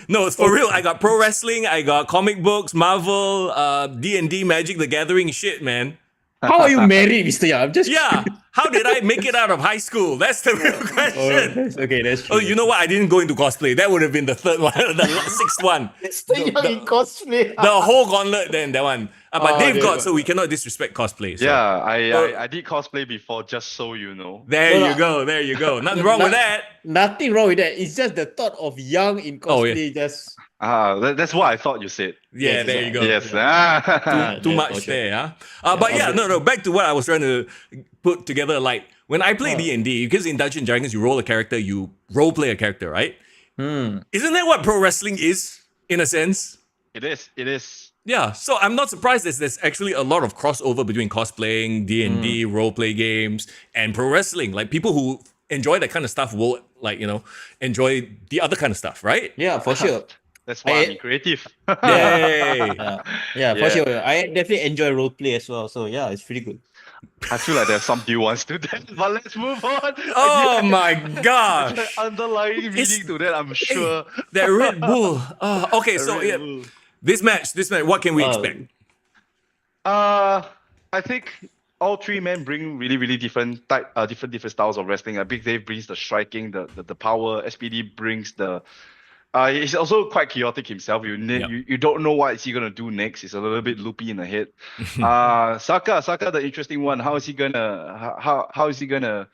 No, it's for real. I got pro wrestling, I got comic books, Marvel, D&D, Magic the Gathering, shit, man. How are you married, Mr. Yam? How did I make it out of high school? That's the real question. That's true. Oh, you know what? I didn't go into cosplay. That would have been the third one, the sixth one. Mr. Yam in cosplay. The whole gauntlet, then that one. But Dave got, so we cannot disrespect cosplay. So. Yeah, I did cosplay before, just so you know. There you go. Nothing wrong with that. Nothing wrong with that. It's just the thought of young in cosplay just... that's what I thought you said. Yeah, there you go. Yes. Too much there, huh? Back to what I was trying to put together. Like, when I play D&D, because in Dungeons & Dragons, you roll a character, you role play a character, right? Isn't that what pro wrestling is, in a sense? It is. Yeah, so I'm not surprised there's actually a lot of crossover between cosplaying, D&D, roleplay games, and pro wrestling. Like, people who enjoy that kind of stuff will, enjoy the other kind of stuff, right? Yeah, for sure. That's why I'm creative. Yay! For sure. I definitely enjoy roleplay as well. So, yeah, it's pretty good. I feel like there's some nuance to that, but let's move on. Oh my gosh! There's an underlying meaning to that, I'm sure. That Red Bull. Okay, so this match, what can we expect? I think all three men bring really, really different styles of wrestling. Big Dave brings the striking, the power. SPD brings the. He's also quite chaotic himself. You don't know what is he gonna do next. He's a little bit loopy in the head. Saka, the interesting one. How is he gonna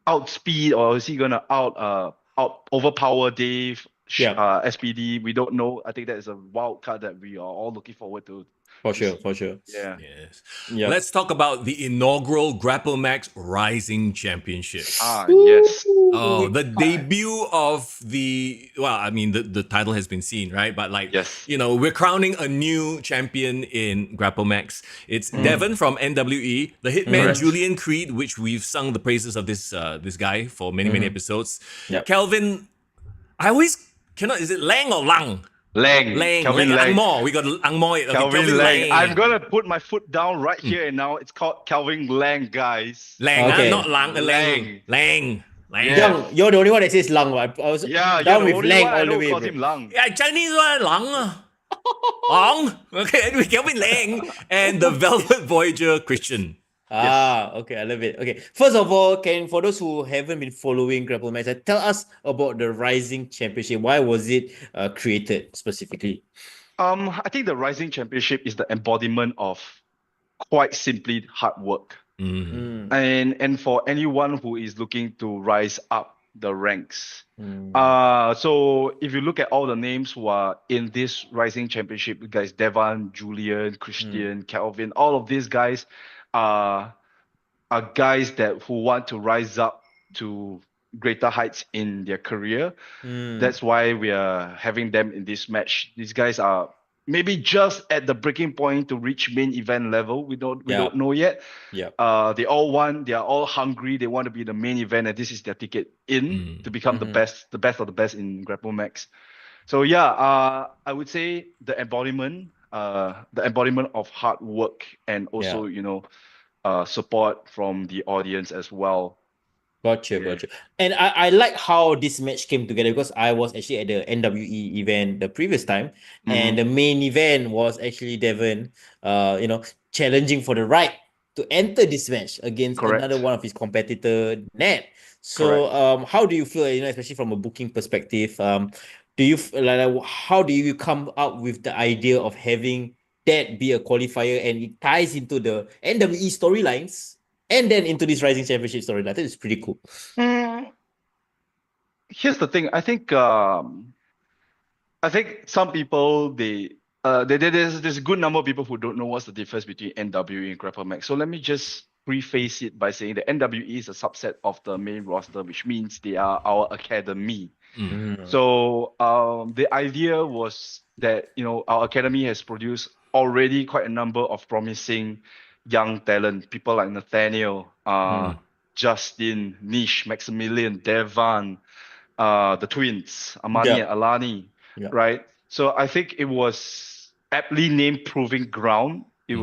outspeed, or is he gonna out overpower Dave? SPD, we don't know. I think that is a wild card that we are all looking forward to. For sure. Yeah. Yes. Let's talk about the inaugural Grapplemax Rising Championship. Yes. Oh, the debut of the title has been seen, right? But we're crowning a new champion in Grapplemax. It's Devon from NWE, the Hitman Julian Creed, which we've sung the praises of this guy for many episodes. Calvin, I always cannot. Is it Lang or Lang? Lang. Calvin Lang. Angmo. We got Angmo. Okay, Calvin Lang. I'm gonna put my foot down right here and now. It's called Calvin Lang, guys. Lang, not Lang. Lang. Yeah. You're the only one that says Lang. I was down with Lang all the way. Call him Lang. Yeah, Chinese one, Lang. Lang. Okay, anyway, Calvin Lang and the Velvet Voyager Christian. Okay, I love it. Okay, first of all, for those who haven't been following Grapplemax, tell us about the Rising Championship. Why was it created specifically? I think the Rising Championship is the embodiment of quite simply hard work. And for anyone who is looking to rise up the ranks. So if you look at all the names who are in this Rising Championship, guys, Devon, Julian, Christian, Calvin, all of these guys are guys who want to rise up to greater heights in their career. That's why we are having them in this match. These guys are maybe just at the breaking point to reach main event level. We don't know yet. Yeah. They are all hungry. They want to be the main event, and this is their ticket in to become the best of the best in Grapplemax. So yeah, I would say the embodiment of hard work and also support from the audience as well. Gotcha. And I like how this match came together because I was actually at the NWE event the previous time, and the main event was actually Devon, challenging for the right to enter this match against another one of his competitor, Ned. So, how do you feel, especially from a booking perspective? Do you how do you come up with the idea of having that be a qualifier and it ties into the NWE storylines? And then into this Rising Championship storyline. I think it's pretty cool. Here's the thing. I think some people there's a good number of people who don't know what's the difference between NWE and Grapplemax. So let me just preface it by saying that NWE is a subset of the main roster, which means they are our academy. So the idea was that our academy has produced already quite a number of promising young talent, people like Nathaniel, Justin, Nish, Maximilian, Devan, the twins, Amani and Alani, right? So I think it was aptly named Proving Ground. It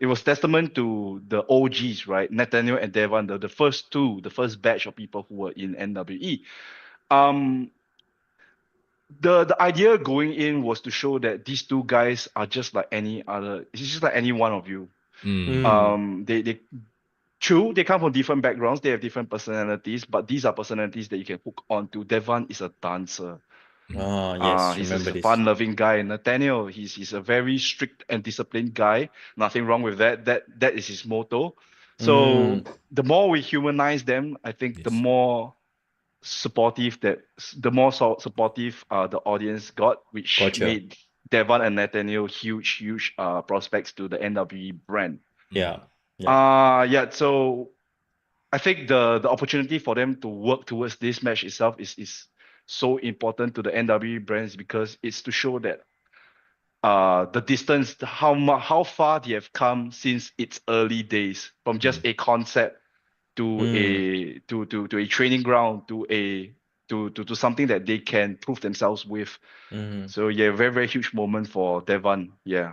was testament to the OGs, right? Nathaniel and Devan, the first batch of people who were in NWE. The idea going in was to show that these two guys are just like any other. It's just like any one of you. They come from different backgrounds. They have different personalities, but these are personalities that you can hook onto. Devan is a dancer. Oh, yes. He's a fun-loving guy. Nathaniel, he's a very strict and disciplined guy. Nothing wrong with that. That is his motto. So the more we humanize them, I think the more supportive the audience got, which made Devan and Nathaniel huge prospects to the NWE brand. So I think the opportunity for them to work towards this match itself is so important to the NWE brands because it's to show that the distance, how far they have come since its early days, from just a concept to a training ground to something that they can prove themselves with. So yeah, very huge moment for Devan. Yeah,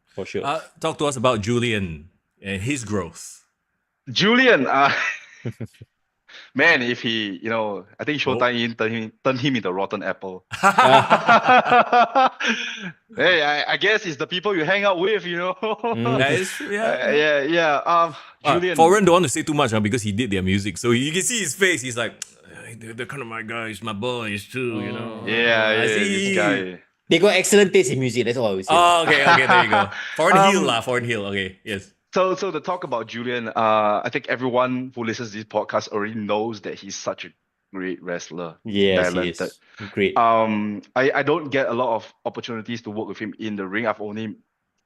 for sure. Talk to us about Julian and his growth. Julian, man, if he, I think Showtime turned him into a rotten apple. Hey, I guess it's the people you hang out with, That is true, Julian. Foreign don't want to say too much because he did their music. So you can see his face. He's like, they're kind of my guys, my boys too, This guy. They got excellent taste in music. That's all I would say. Oh, okay, there you go. Foreign heel. Okay, yes. So to talk about Julian, I think everyone who listens to this podcast already knows that he's such a great wrestler. Yes, talented. he is. Great. I don't get a lot of opportunities to work with him in the ring. I've only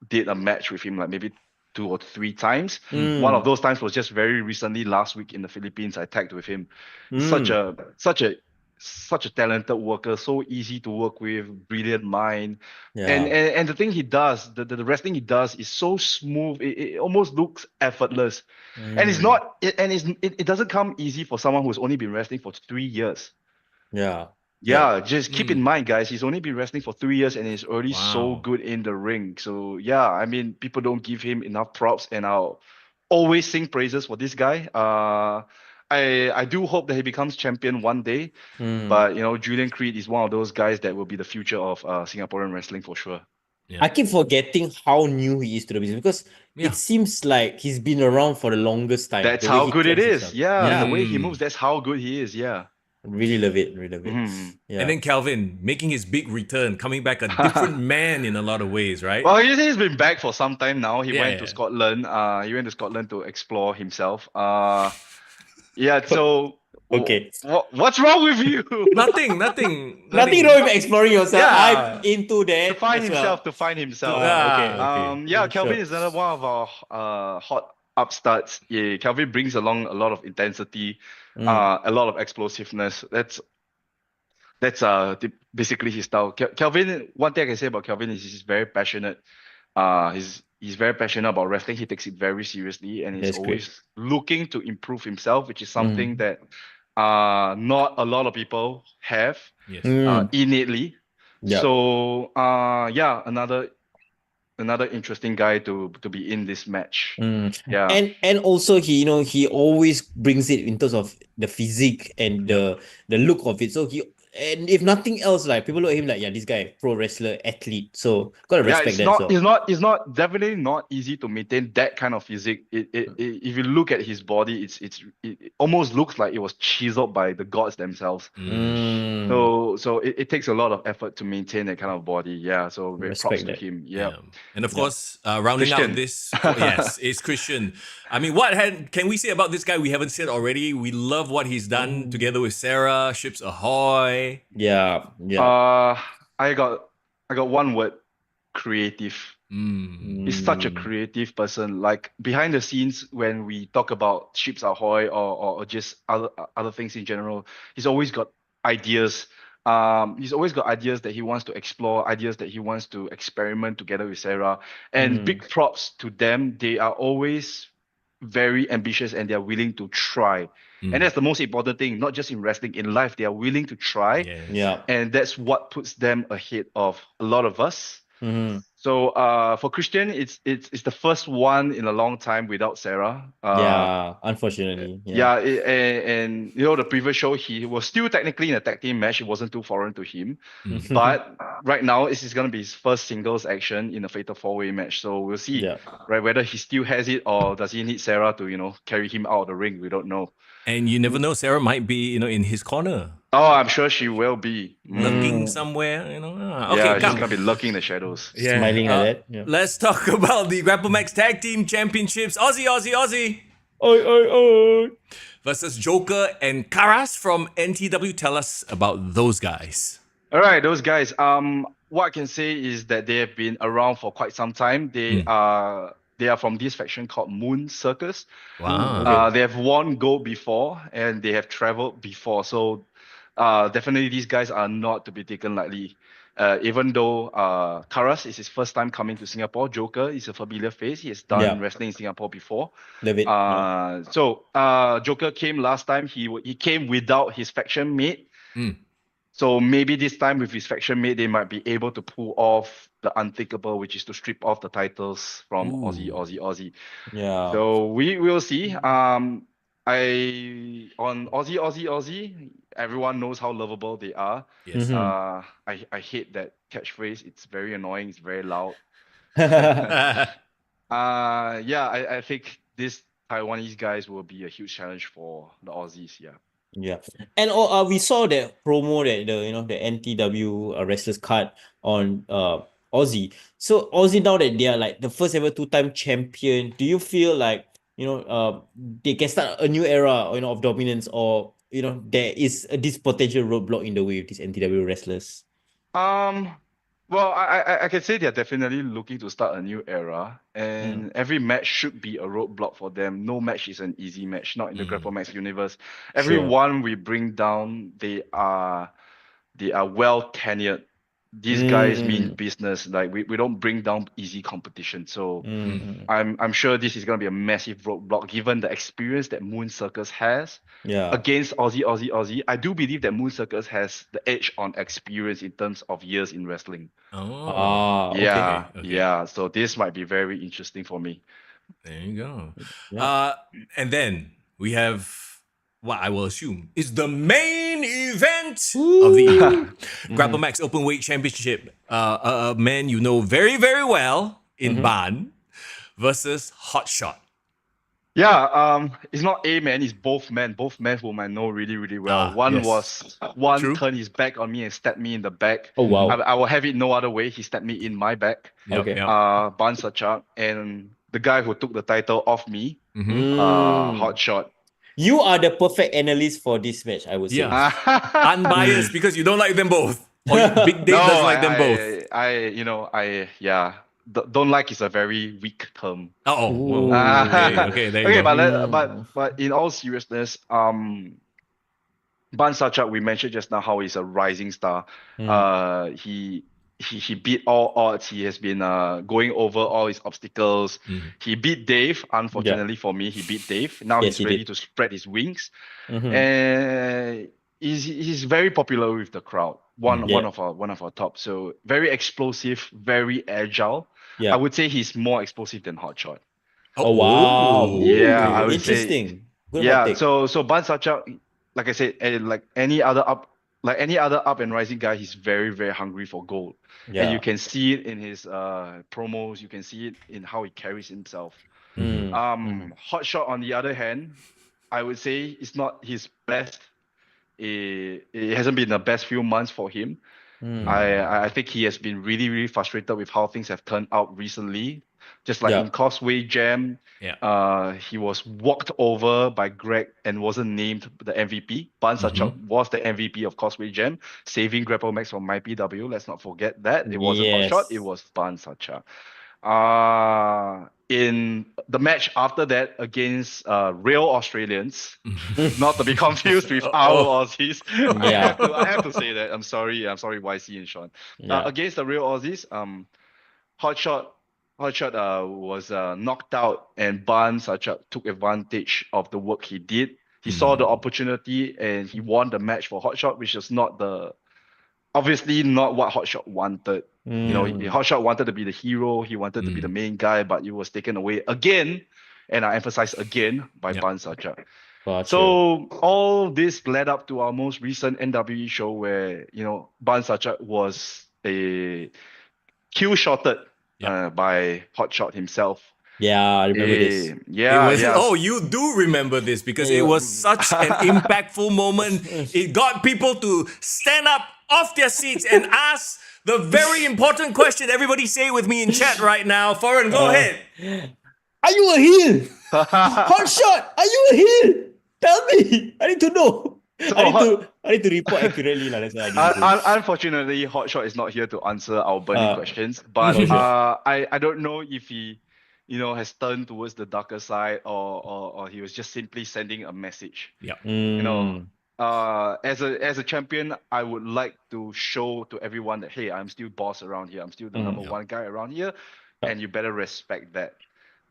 did a match with him like maybe 2 or 3 times. One of those times was just very recently, last week in the Philippines. I tagged with him. Such a talented worker, so easy to work with, brilliant mind. And the thing he does, the wrestling he does is so smooth. It almost looks effortless. And it's not. It doesn't come easy for someone who's only been wrestling for 3 years. Just keep in mind, guys, he's only been wrestling for 3 years and he's already so good in the ring. So I mean, people don't give him enough props, and I'll always sing praises for this guy. I do hope that he becomes champion one day, but Julian Creed is one of those guys that will be the future of Singaporean wrestling for sure. I keep forgetting how new he is to the business because it seems like he's been around for the longest time. That's how good it is. The way he moves, that's how good he is. Really love it. And then Calvin making his big return, coming back a different man in a lot of ways, right? Well, he's been back for some time now. He went to Scotland. He went to Scotland to explore himself. So okay. What's wrong with you? Nothing wrong with exploring yourself. I'm into that. To find himself. Okay. Calvin is another one of our hot upstarts. Calvin brings along a lot of intensity, a lot of explosiveness. That's basically his style. Kelvin, one thing I can say about Kelvin is he's very passionate. He's very passionate about wrestling. He takes it very seriously, and he's That's great. always looking to improve himself, which is something Mm. that not a lot of people have Yes. Mm. innately. Yeah. So yeah, another interesting guy to be in this match. Mm. Yeah. And also he always brings it in terms of the physique and the look of it. So and if nothing else, like people look at him like, yeah, this guy pro wrestler athlete. So gotta Yeah, respect that. So it's not definitely not easy to maintain that kind of physique. If you look at his body, it almost looks like it was chiseled by the gods themselves. mm, So it takes a lot of effort to maintain that kind of body. Yeah, so very props respect to that. him. Yeah. Yeah. And of Yeah. course, rounding out Christian. this, yes, it's Christian. I mean, can we say about this guy we haven't said already? We love what he's done together with Sarah, Ships Ahoy. Yeah. Yeah. I got one word, creative. Mm. He's such a Mm. creative person. Like behind the scenes, when we talk about Ships Ahoy or just other things in general, he's always got ideas. He's always got ideas that he wants to explore, ideas that he wants to experiment together with Sarah. And Mm. big props to them. They are always very ambitious and they're willing to try. And that's the most important thing, not just in wrestling, in life. They are willing to try. Yes. Yeah. And that's what puts them ahead of a lot of us. Mm-hmm. So for Christian, it's the first one in a long time without Sarah. Yeah. Unfortunately. Yeah. Yeah, and the previous show he was still technically in a tag team match. It wasn't too foreign to him, but right now this is gonna be his first singles action in a fatal 4-way match. So we'll see, Yeah. right, whether he still has it or does he need Sarah to carry him out of the ring. We don't know. And you never know, Sarah might be, in his corner, Oh, I'm sure she will be. lurking somewhere, Yeah, Okay, she's come. gonna be lurking in the shadows. Yeah. Smiling like that. Yeah. Let's talk about the Grapplemax Tag Team Championships. Aussie Oi, oi, oi. versus Joker and Karas from NTW. Tell us about those guys. All right, those guys. What I can say is that they have been around for quite some time. They are from this faction called Moon Circus. Wow. Okay. They have won gold before and they have traveled before. So definitely these guys are not to be taken lightly. Even though Karas is his first time coming to Singapore, Joker is a familiar face. He has done wrestling in Singapore before. Love it. So Joker came last time. He came without his faction mate. So maybe this time with his faction mate, they might be able to pull off the unthinkable, which is to strip off the titles from Aussie. Yeah. So we will see. On Aussie, everyone knows how lovable they are. Yes. I hate that catchphrase. It's very annoying. It's very loud. Yeah, I think this Taiwanese guys will be a huge challenge for the Aussies. Yeah. Yeah, and we saw that promo that the NTW wrestlers cut on Aussie. So Aussie, now that they are like the first ever 2-time champion, do you feel like they can start a new era of dominance, or there is this potential roadblock in the way of these NTW wrestlers? Well, I can say they're definitely looking to start a new era, and every match should be a roadblock for them. No match is an easy match, not in the Grapplemax universe. Everyone we bring down, they are well tenured. These guys mean business. Like we don't bring down easy competition. So I'm sure this is gonna be a massive roadblock given the experience that Moon Circus has. Yeah. Against Aussie. I do believe that Moon Circus has the edge on experience in terms of years in wrestling. Oh. Yeah, Okay. yeah. So this might be very interesting for me. There you go. Yeah. And then we have what I will assume is the main event of the evening. Grapplemax Openweight Championship. A man you know very, very well in Ban versus Hotshot. Yeah, it's not a man, it's both men. Both men whom I know really, really well. One turned his back on me and stabbed me in the back. Oh wow. I will have it no other way. He stabbed me in my back. Okay. Ban Sachak, and the guy who took the title off me, Hotshot. You are the perfect analyst for this match, I would say. Yeah. Unbiased because you don't like them both. Or Big Dave doesn't like them both. Don't like is a very weak term. Okay, there you go. But in all seriousness, Ban Sachak, we mentioned just now how he's a rising star. He beat all odds. He has been going over all his obstacles. He beat Dave. Unfortunately for me, he beat Dave. Now Yes, he's he ready did. to spread his wings. And he's very popular with the crowd. One of our top. So very explosive, very agile. Yeah. I would say he's more explosive than Hotshot. Oh wow. Yeah, I Ooh, would say. interesting. Good hot Yeah, take. so Ban Sachak, like I said, like any other up and rising guy, he's very, very hungry for gold. And you Yeah. can see it in his promos, you can see it in how he carries himself. Hotshot, on the other hand, I would say it's not his best. It hasn't been the best few months for him. I think he has been really, really frustrated with how things have turned out recently. Just like in Causeway Jam, he was walked over by Greg and wasn't named the MVP. Ban Sachak was the MVP of Causeway Jam, saving Grapplemax from MyPW. Let's not forget that. It wasn't Hotshot, it was Ban Sachak. In the match after that against real Australians, not to be confused with our Aussies. I have to say that. I'm sorry, YC and Sean. Against the real Aussies, Hotshot was knocked out, and Ban Sachak took advantage of the work he did. He saw the opportunity and he won the match for Hotshot, which is obviously not what Hotshot wanted. You know, Hotshot wanted to be the hero, he wanted to be the main guy, but it was taken away again, and I emphasize again, by Ban Sachak. Gotcha. So all this led up to our most recent NWE show where, Ban Sachak was a kill-shotted by Hotshot himself. Yeah, I remember this. Oh, you do remember this because it was such an impactful moment. It got people to stand up off their seats and ask the very important question. Everybody say it with me in chat right now. Foreign, go ahead. Are you a heel? Hotshot, are you a heel? Tell me. I need to know. So I need to report accurately. That's what I need to unfortunately, Hotshot is not here to answer our burning questions. But I don't know if he has turned towards the darker side or he was just simply sending a message. As a champion, I would like to show to everyone that, hey, I'm still boss around here. I'm still the number one guy around here, and you better respect that.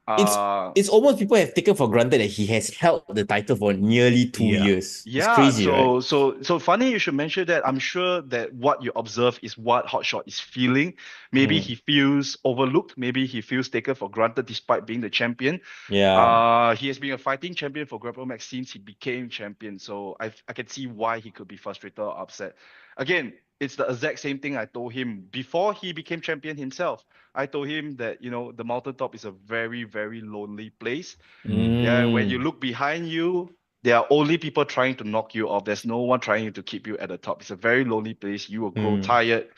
It's almost people have taken for granted that he has held the title for nearly 2 years. It's crazy, right? So funny you should mention that. I'm sure that what you observe is what Hotshot is feeling. Maybe he feels overlooked. Maybe he feels taken for granted despite being the champion. He has been a fighting champion for Grapplemax since he became champion. So I can see why he could be frustrated or upset. Again, it's the exact same thing I told him before he became champion himself. I told him that, the mountaintop is a very, very lonely place. Yeah, when you look behind you, there are only people trying to knock you off. There's no one trying to keep you at the top. It's a very lonely place. You will grow tired.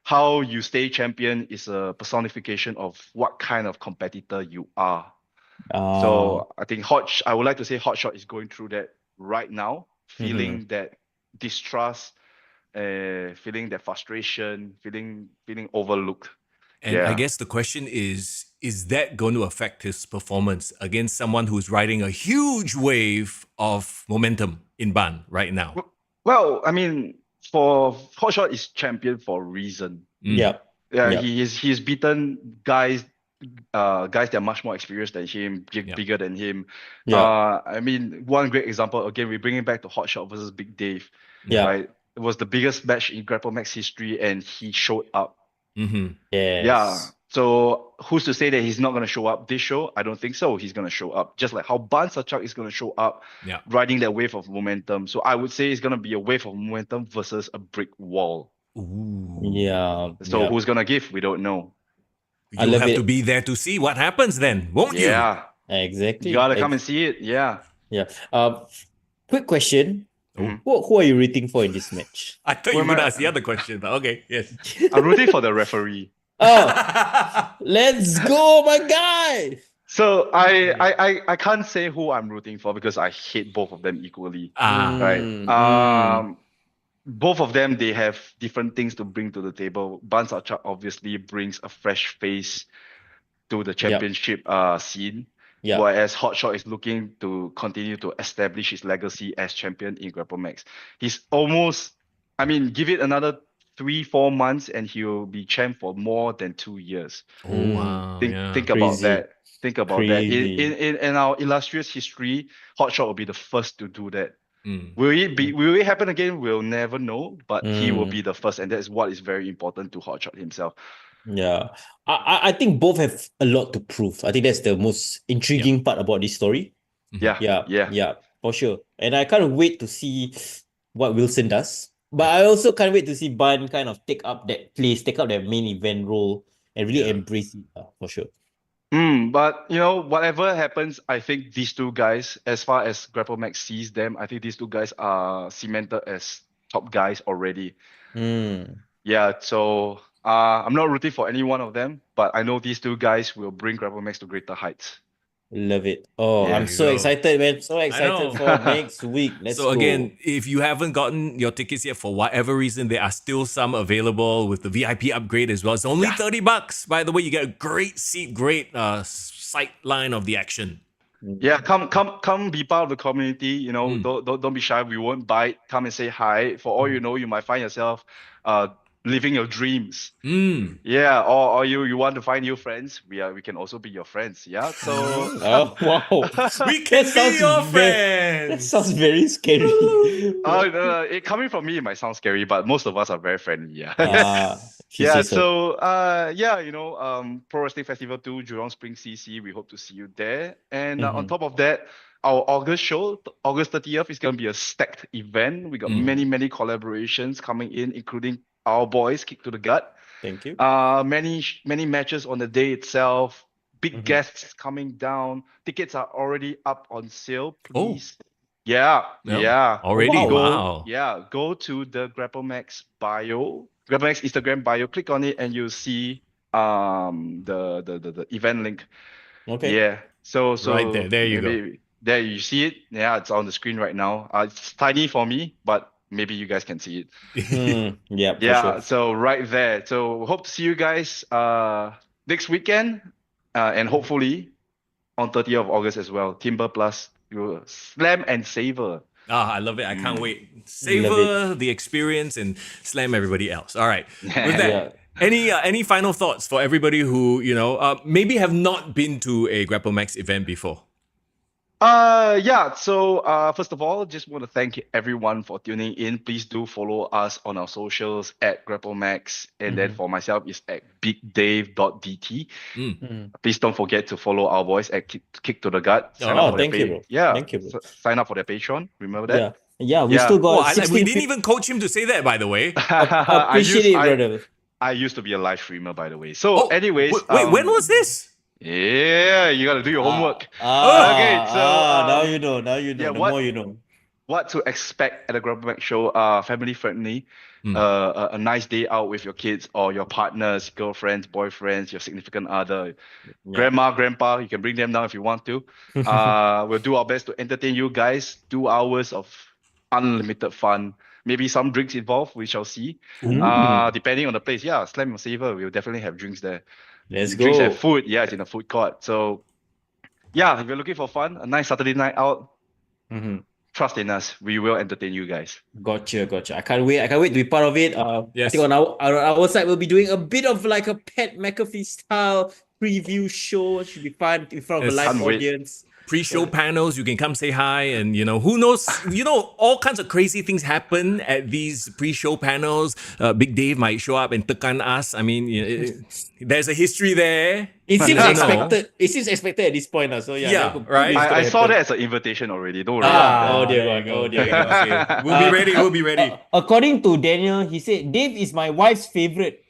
How you stay champion is a personification of what kind of competitor you are. So I think I would like to say Hotshot is going through that right now, feeling that distrust, feeling that frustration, feeling overlooked. And I guess the question is that going to affect his performance against someone who's riding a huge wave of momentum in Ban right now? Well, I mean, for Hotshot is champion for a reason. He's beaten guys that are much more experienced than him, bigger than him. I mean, one great example, again, we're bringing back to Hotshot versus Big Dave. Right? It was the biggest match in Grapplemax history, and he showed up. So who's to say that he's not going to show up this show? I don't think so. He's going to show up, just like how Ban Sachak is going to show up, riding that wave of momentum. So I would say it's going to be a wave of momentum versus a brick wall. So who's going to give? We don't know. You have to be there to see what happens then, won't you? Yeah, exactly. You got to come and see it. Quick question. Who are you rooting for in this match? I thought you were going to ask the other question, but okay, yes. I'm rooting for the referee. Let's go, my guy! So I can't say who I'm rooting for because I hate both of them equally. Right? Both of them, they have different things to bring to the table. Ban Sachak obviously brings a fresh face to the championship scene. Yeah. Whereas Hotshot is looking to continue to establish his legacy as champion in Grapplemax. He's almost, I mean, give it another 3-4 months and he'll be champ for more than 2 years. Oh wow, yeah. Think about Crazy. that. Think about that. In our illustrious history, Hotshot will be the first to do that. Will it happen again? We'll never know, but he will be the first, and that's what is very important to Hotshot himself. Yeah. I think both have a lot to prove. I think that's the most intriguing part about this story. Yeah, for sure. And I can't wait to see what Wilson does. But I also can't wait to see Ban kind of take up that main event role and really embrace it, for sure. But you know, whatever happens, I think these two guys, as far as Grapplemax sees them, I think these two guys are cemented as top guys already. Yeah, so I'm not rooting for any one of them, but I know these two guys will bring Grapplemax to greater heights. Love it. Oh, Yeah. I'm so excited, man. So excited for next week. Let's go. So again, if you haven't gotten your tickets yet for whatever reason, there are still some available with the VIP upgrade as well. It's only $30. By the way, you get a great seat, great sight line of the action. Yeah, come be part of the community. You know, don't be shy. We won't bite. Come and say hi. For all you know, you might find yourself living your dreams. Yeah, or you want to find new friends. We can also be your friends. Yeah. So oh wow. We can be your friends. That sounds very scary. It coming from me, it might sound scary, but most of us are very friendly. Yeah. Yeah. So you know, Pro Wrestling Festival 2, Jurong Spring CC. We hope to see you there. And on top of that, our August show, August 30th, is going to be a stacked event. We got many collaborations coming in, including our boys, Kick to the Gut. Thank you. Many matches on the day itself. Big guests coming down. Tickets are already up on sale. Please. Yeah. Already. Wow. Yeah. Go to the Grapplemax bio, Grapplemax Instagram bio. Click on it, and you'll see the event link. Okay. Yeah. So right there you go. There you see it. Yeah, it's on the screen right now. It's tiny for me, but maybe you guys can see it. Yeah. Sure. So right there. So hope to see you guys next weekend, and hopefully on 30th of August as well. Timber Plus, Slam and Savour. I love it. I can't wait. Savor the experience and slam everybody else. All right. With that, any final thoughts for everybody who, you know, maybe have not been to a Grapplemax event before? So first of all, just want to thank everyone for tuning in. Please do follow us on our socials at Grapplemax, and then for myself is at bigdave.dt. Please don't forget to follow our boys at Kick to the Gut. Thank you, bro. Yeah, thank you, bro. Sign up for their Patreon. Remember that? Yeah, we still got. We didn't even coach him to say that, by the way. Appreciate it, brother. I used to be a live streamer, by the way. So, anyways, wait, when was this? Yeah, you gotta do your homework. Okay, so now you know. Yeah, the more you know. What to expect at a Grapplemax show? Family friendly. A nice day out with your kids or your partners, girlfriends, boyfriends, your significant other, grandma, grandpa. You can bring them down if you want to. We'll do our best to entertain you guys. 2 hours of unlimited fun. Maybe some drinks involved. We shall see. Depending on the place. Yeah, Slam Savour. We'll definitely have drinks there. Let's Drinks go. and food. Yeah, it's in a food court. So, yeah, if you're looking for fun, a nice Saturday night out, trust in us. We will entertain you guys. Gotcha. I can't wait to be part of it. Yes. I think on our side, we'll be doing a bit of like a Pat McAfee style preview show. It should be fun in front of a live audience. Pre-show panels, you can come say hi, and you know, who knows, you know, all kinds of crazy things happen at these pre-show panels. Big Dave might show up and tekan us. I mean, there's a history there. It seems expected. It seems expected at this point. So right. I saw that as an invitation already. Don't worry. Oh dear God. Okay. We'll be ready. According to Daniel, he said Dave is my wife's favorite.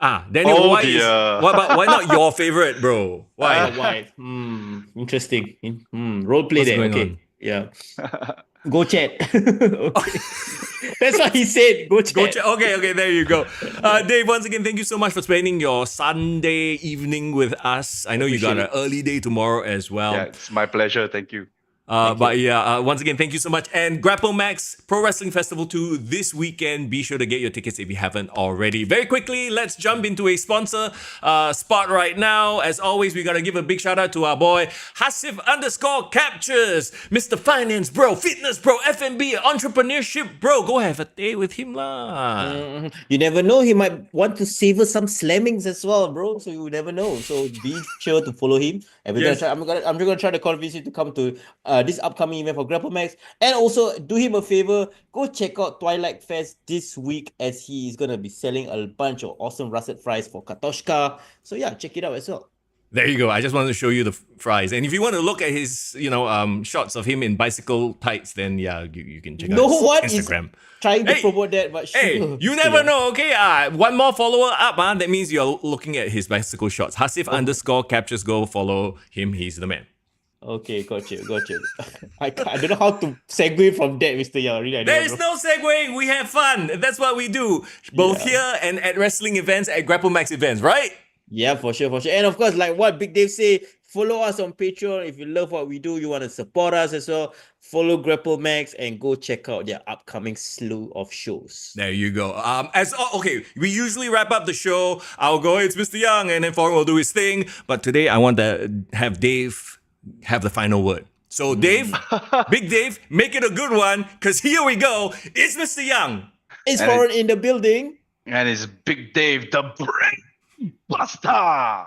Daniel, why not your favorite, bro? Why? Wife. Interesting. Role play there. Okay. On? Yeah. Go chat. Okay. That's what he said. Go chat. Okay, there you go. Dave, once again, thank you so much for spending your Sunday evening with us. I know you got an early day tomorrow as well. Yeah, it's my pleasure. Thank you. But yeah, once again, thank you so much. And Grapplemax Pro Wrestling Festival 2 this weekend. Be sure to get your tickets if you haven't already. Very quickly, let's jump into a sponsor spot right now. As always, we got to give a big shout out to our boy Hasif_Captures, Mr. Finance Bro, Fitness Bro, F&B, Entrepreneurship Bro. Go have a day with him lah. You never know. He might want to savor some slammings as well, bro. So you never know. So be sure to follow him. And we're I'm just gonna try to convince you to come to this upcoming event for Grapplemax. And also do him a favor, go check out Twilight Fest this week, as he is gonna be selling a bunch of awesome russet fries for Katoshka. So yeah, check it out as well. There you go. I just wanted to show you the fries. And if you want to look at his, shots of him in bicycle tights, then yeah, you can check out his Instagram. Trying to promote that, but you never know, okay? One more follower up, that means you're looking at his bicycle shots. Hasif_Captures, go follow him. He's the man. Okay, gotcha. I don't know how to segue from that, Mr. Yang. Really, there is no segueing. We have fun. That's what we do, both here and at wrestling events, at Grapplemax events, right? Yeah, for sure. And of course, like what Big Dave say, follow us on Patreon. If you love what we do, you want to support us as well, follow Grapplemax and go check out their upcoming slew of shows. There you go. Okay, we usually wrap up the show. I'll go, it's Mr. Young, and then Foreign will do his thing. But today I want to have Dave have the final word. So Dave, Big Dave, make it a good one, because here we go. It's Mr. Young. It's Foreign in the building. And it's Big Dave, the Brain Buster.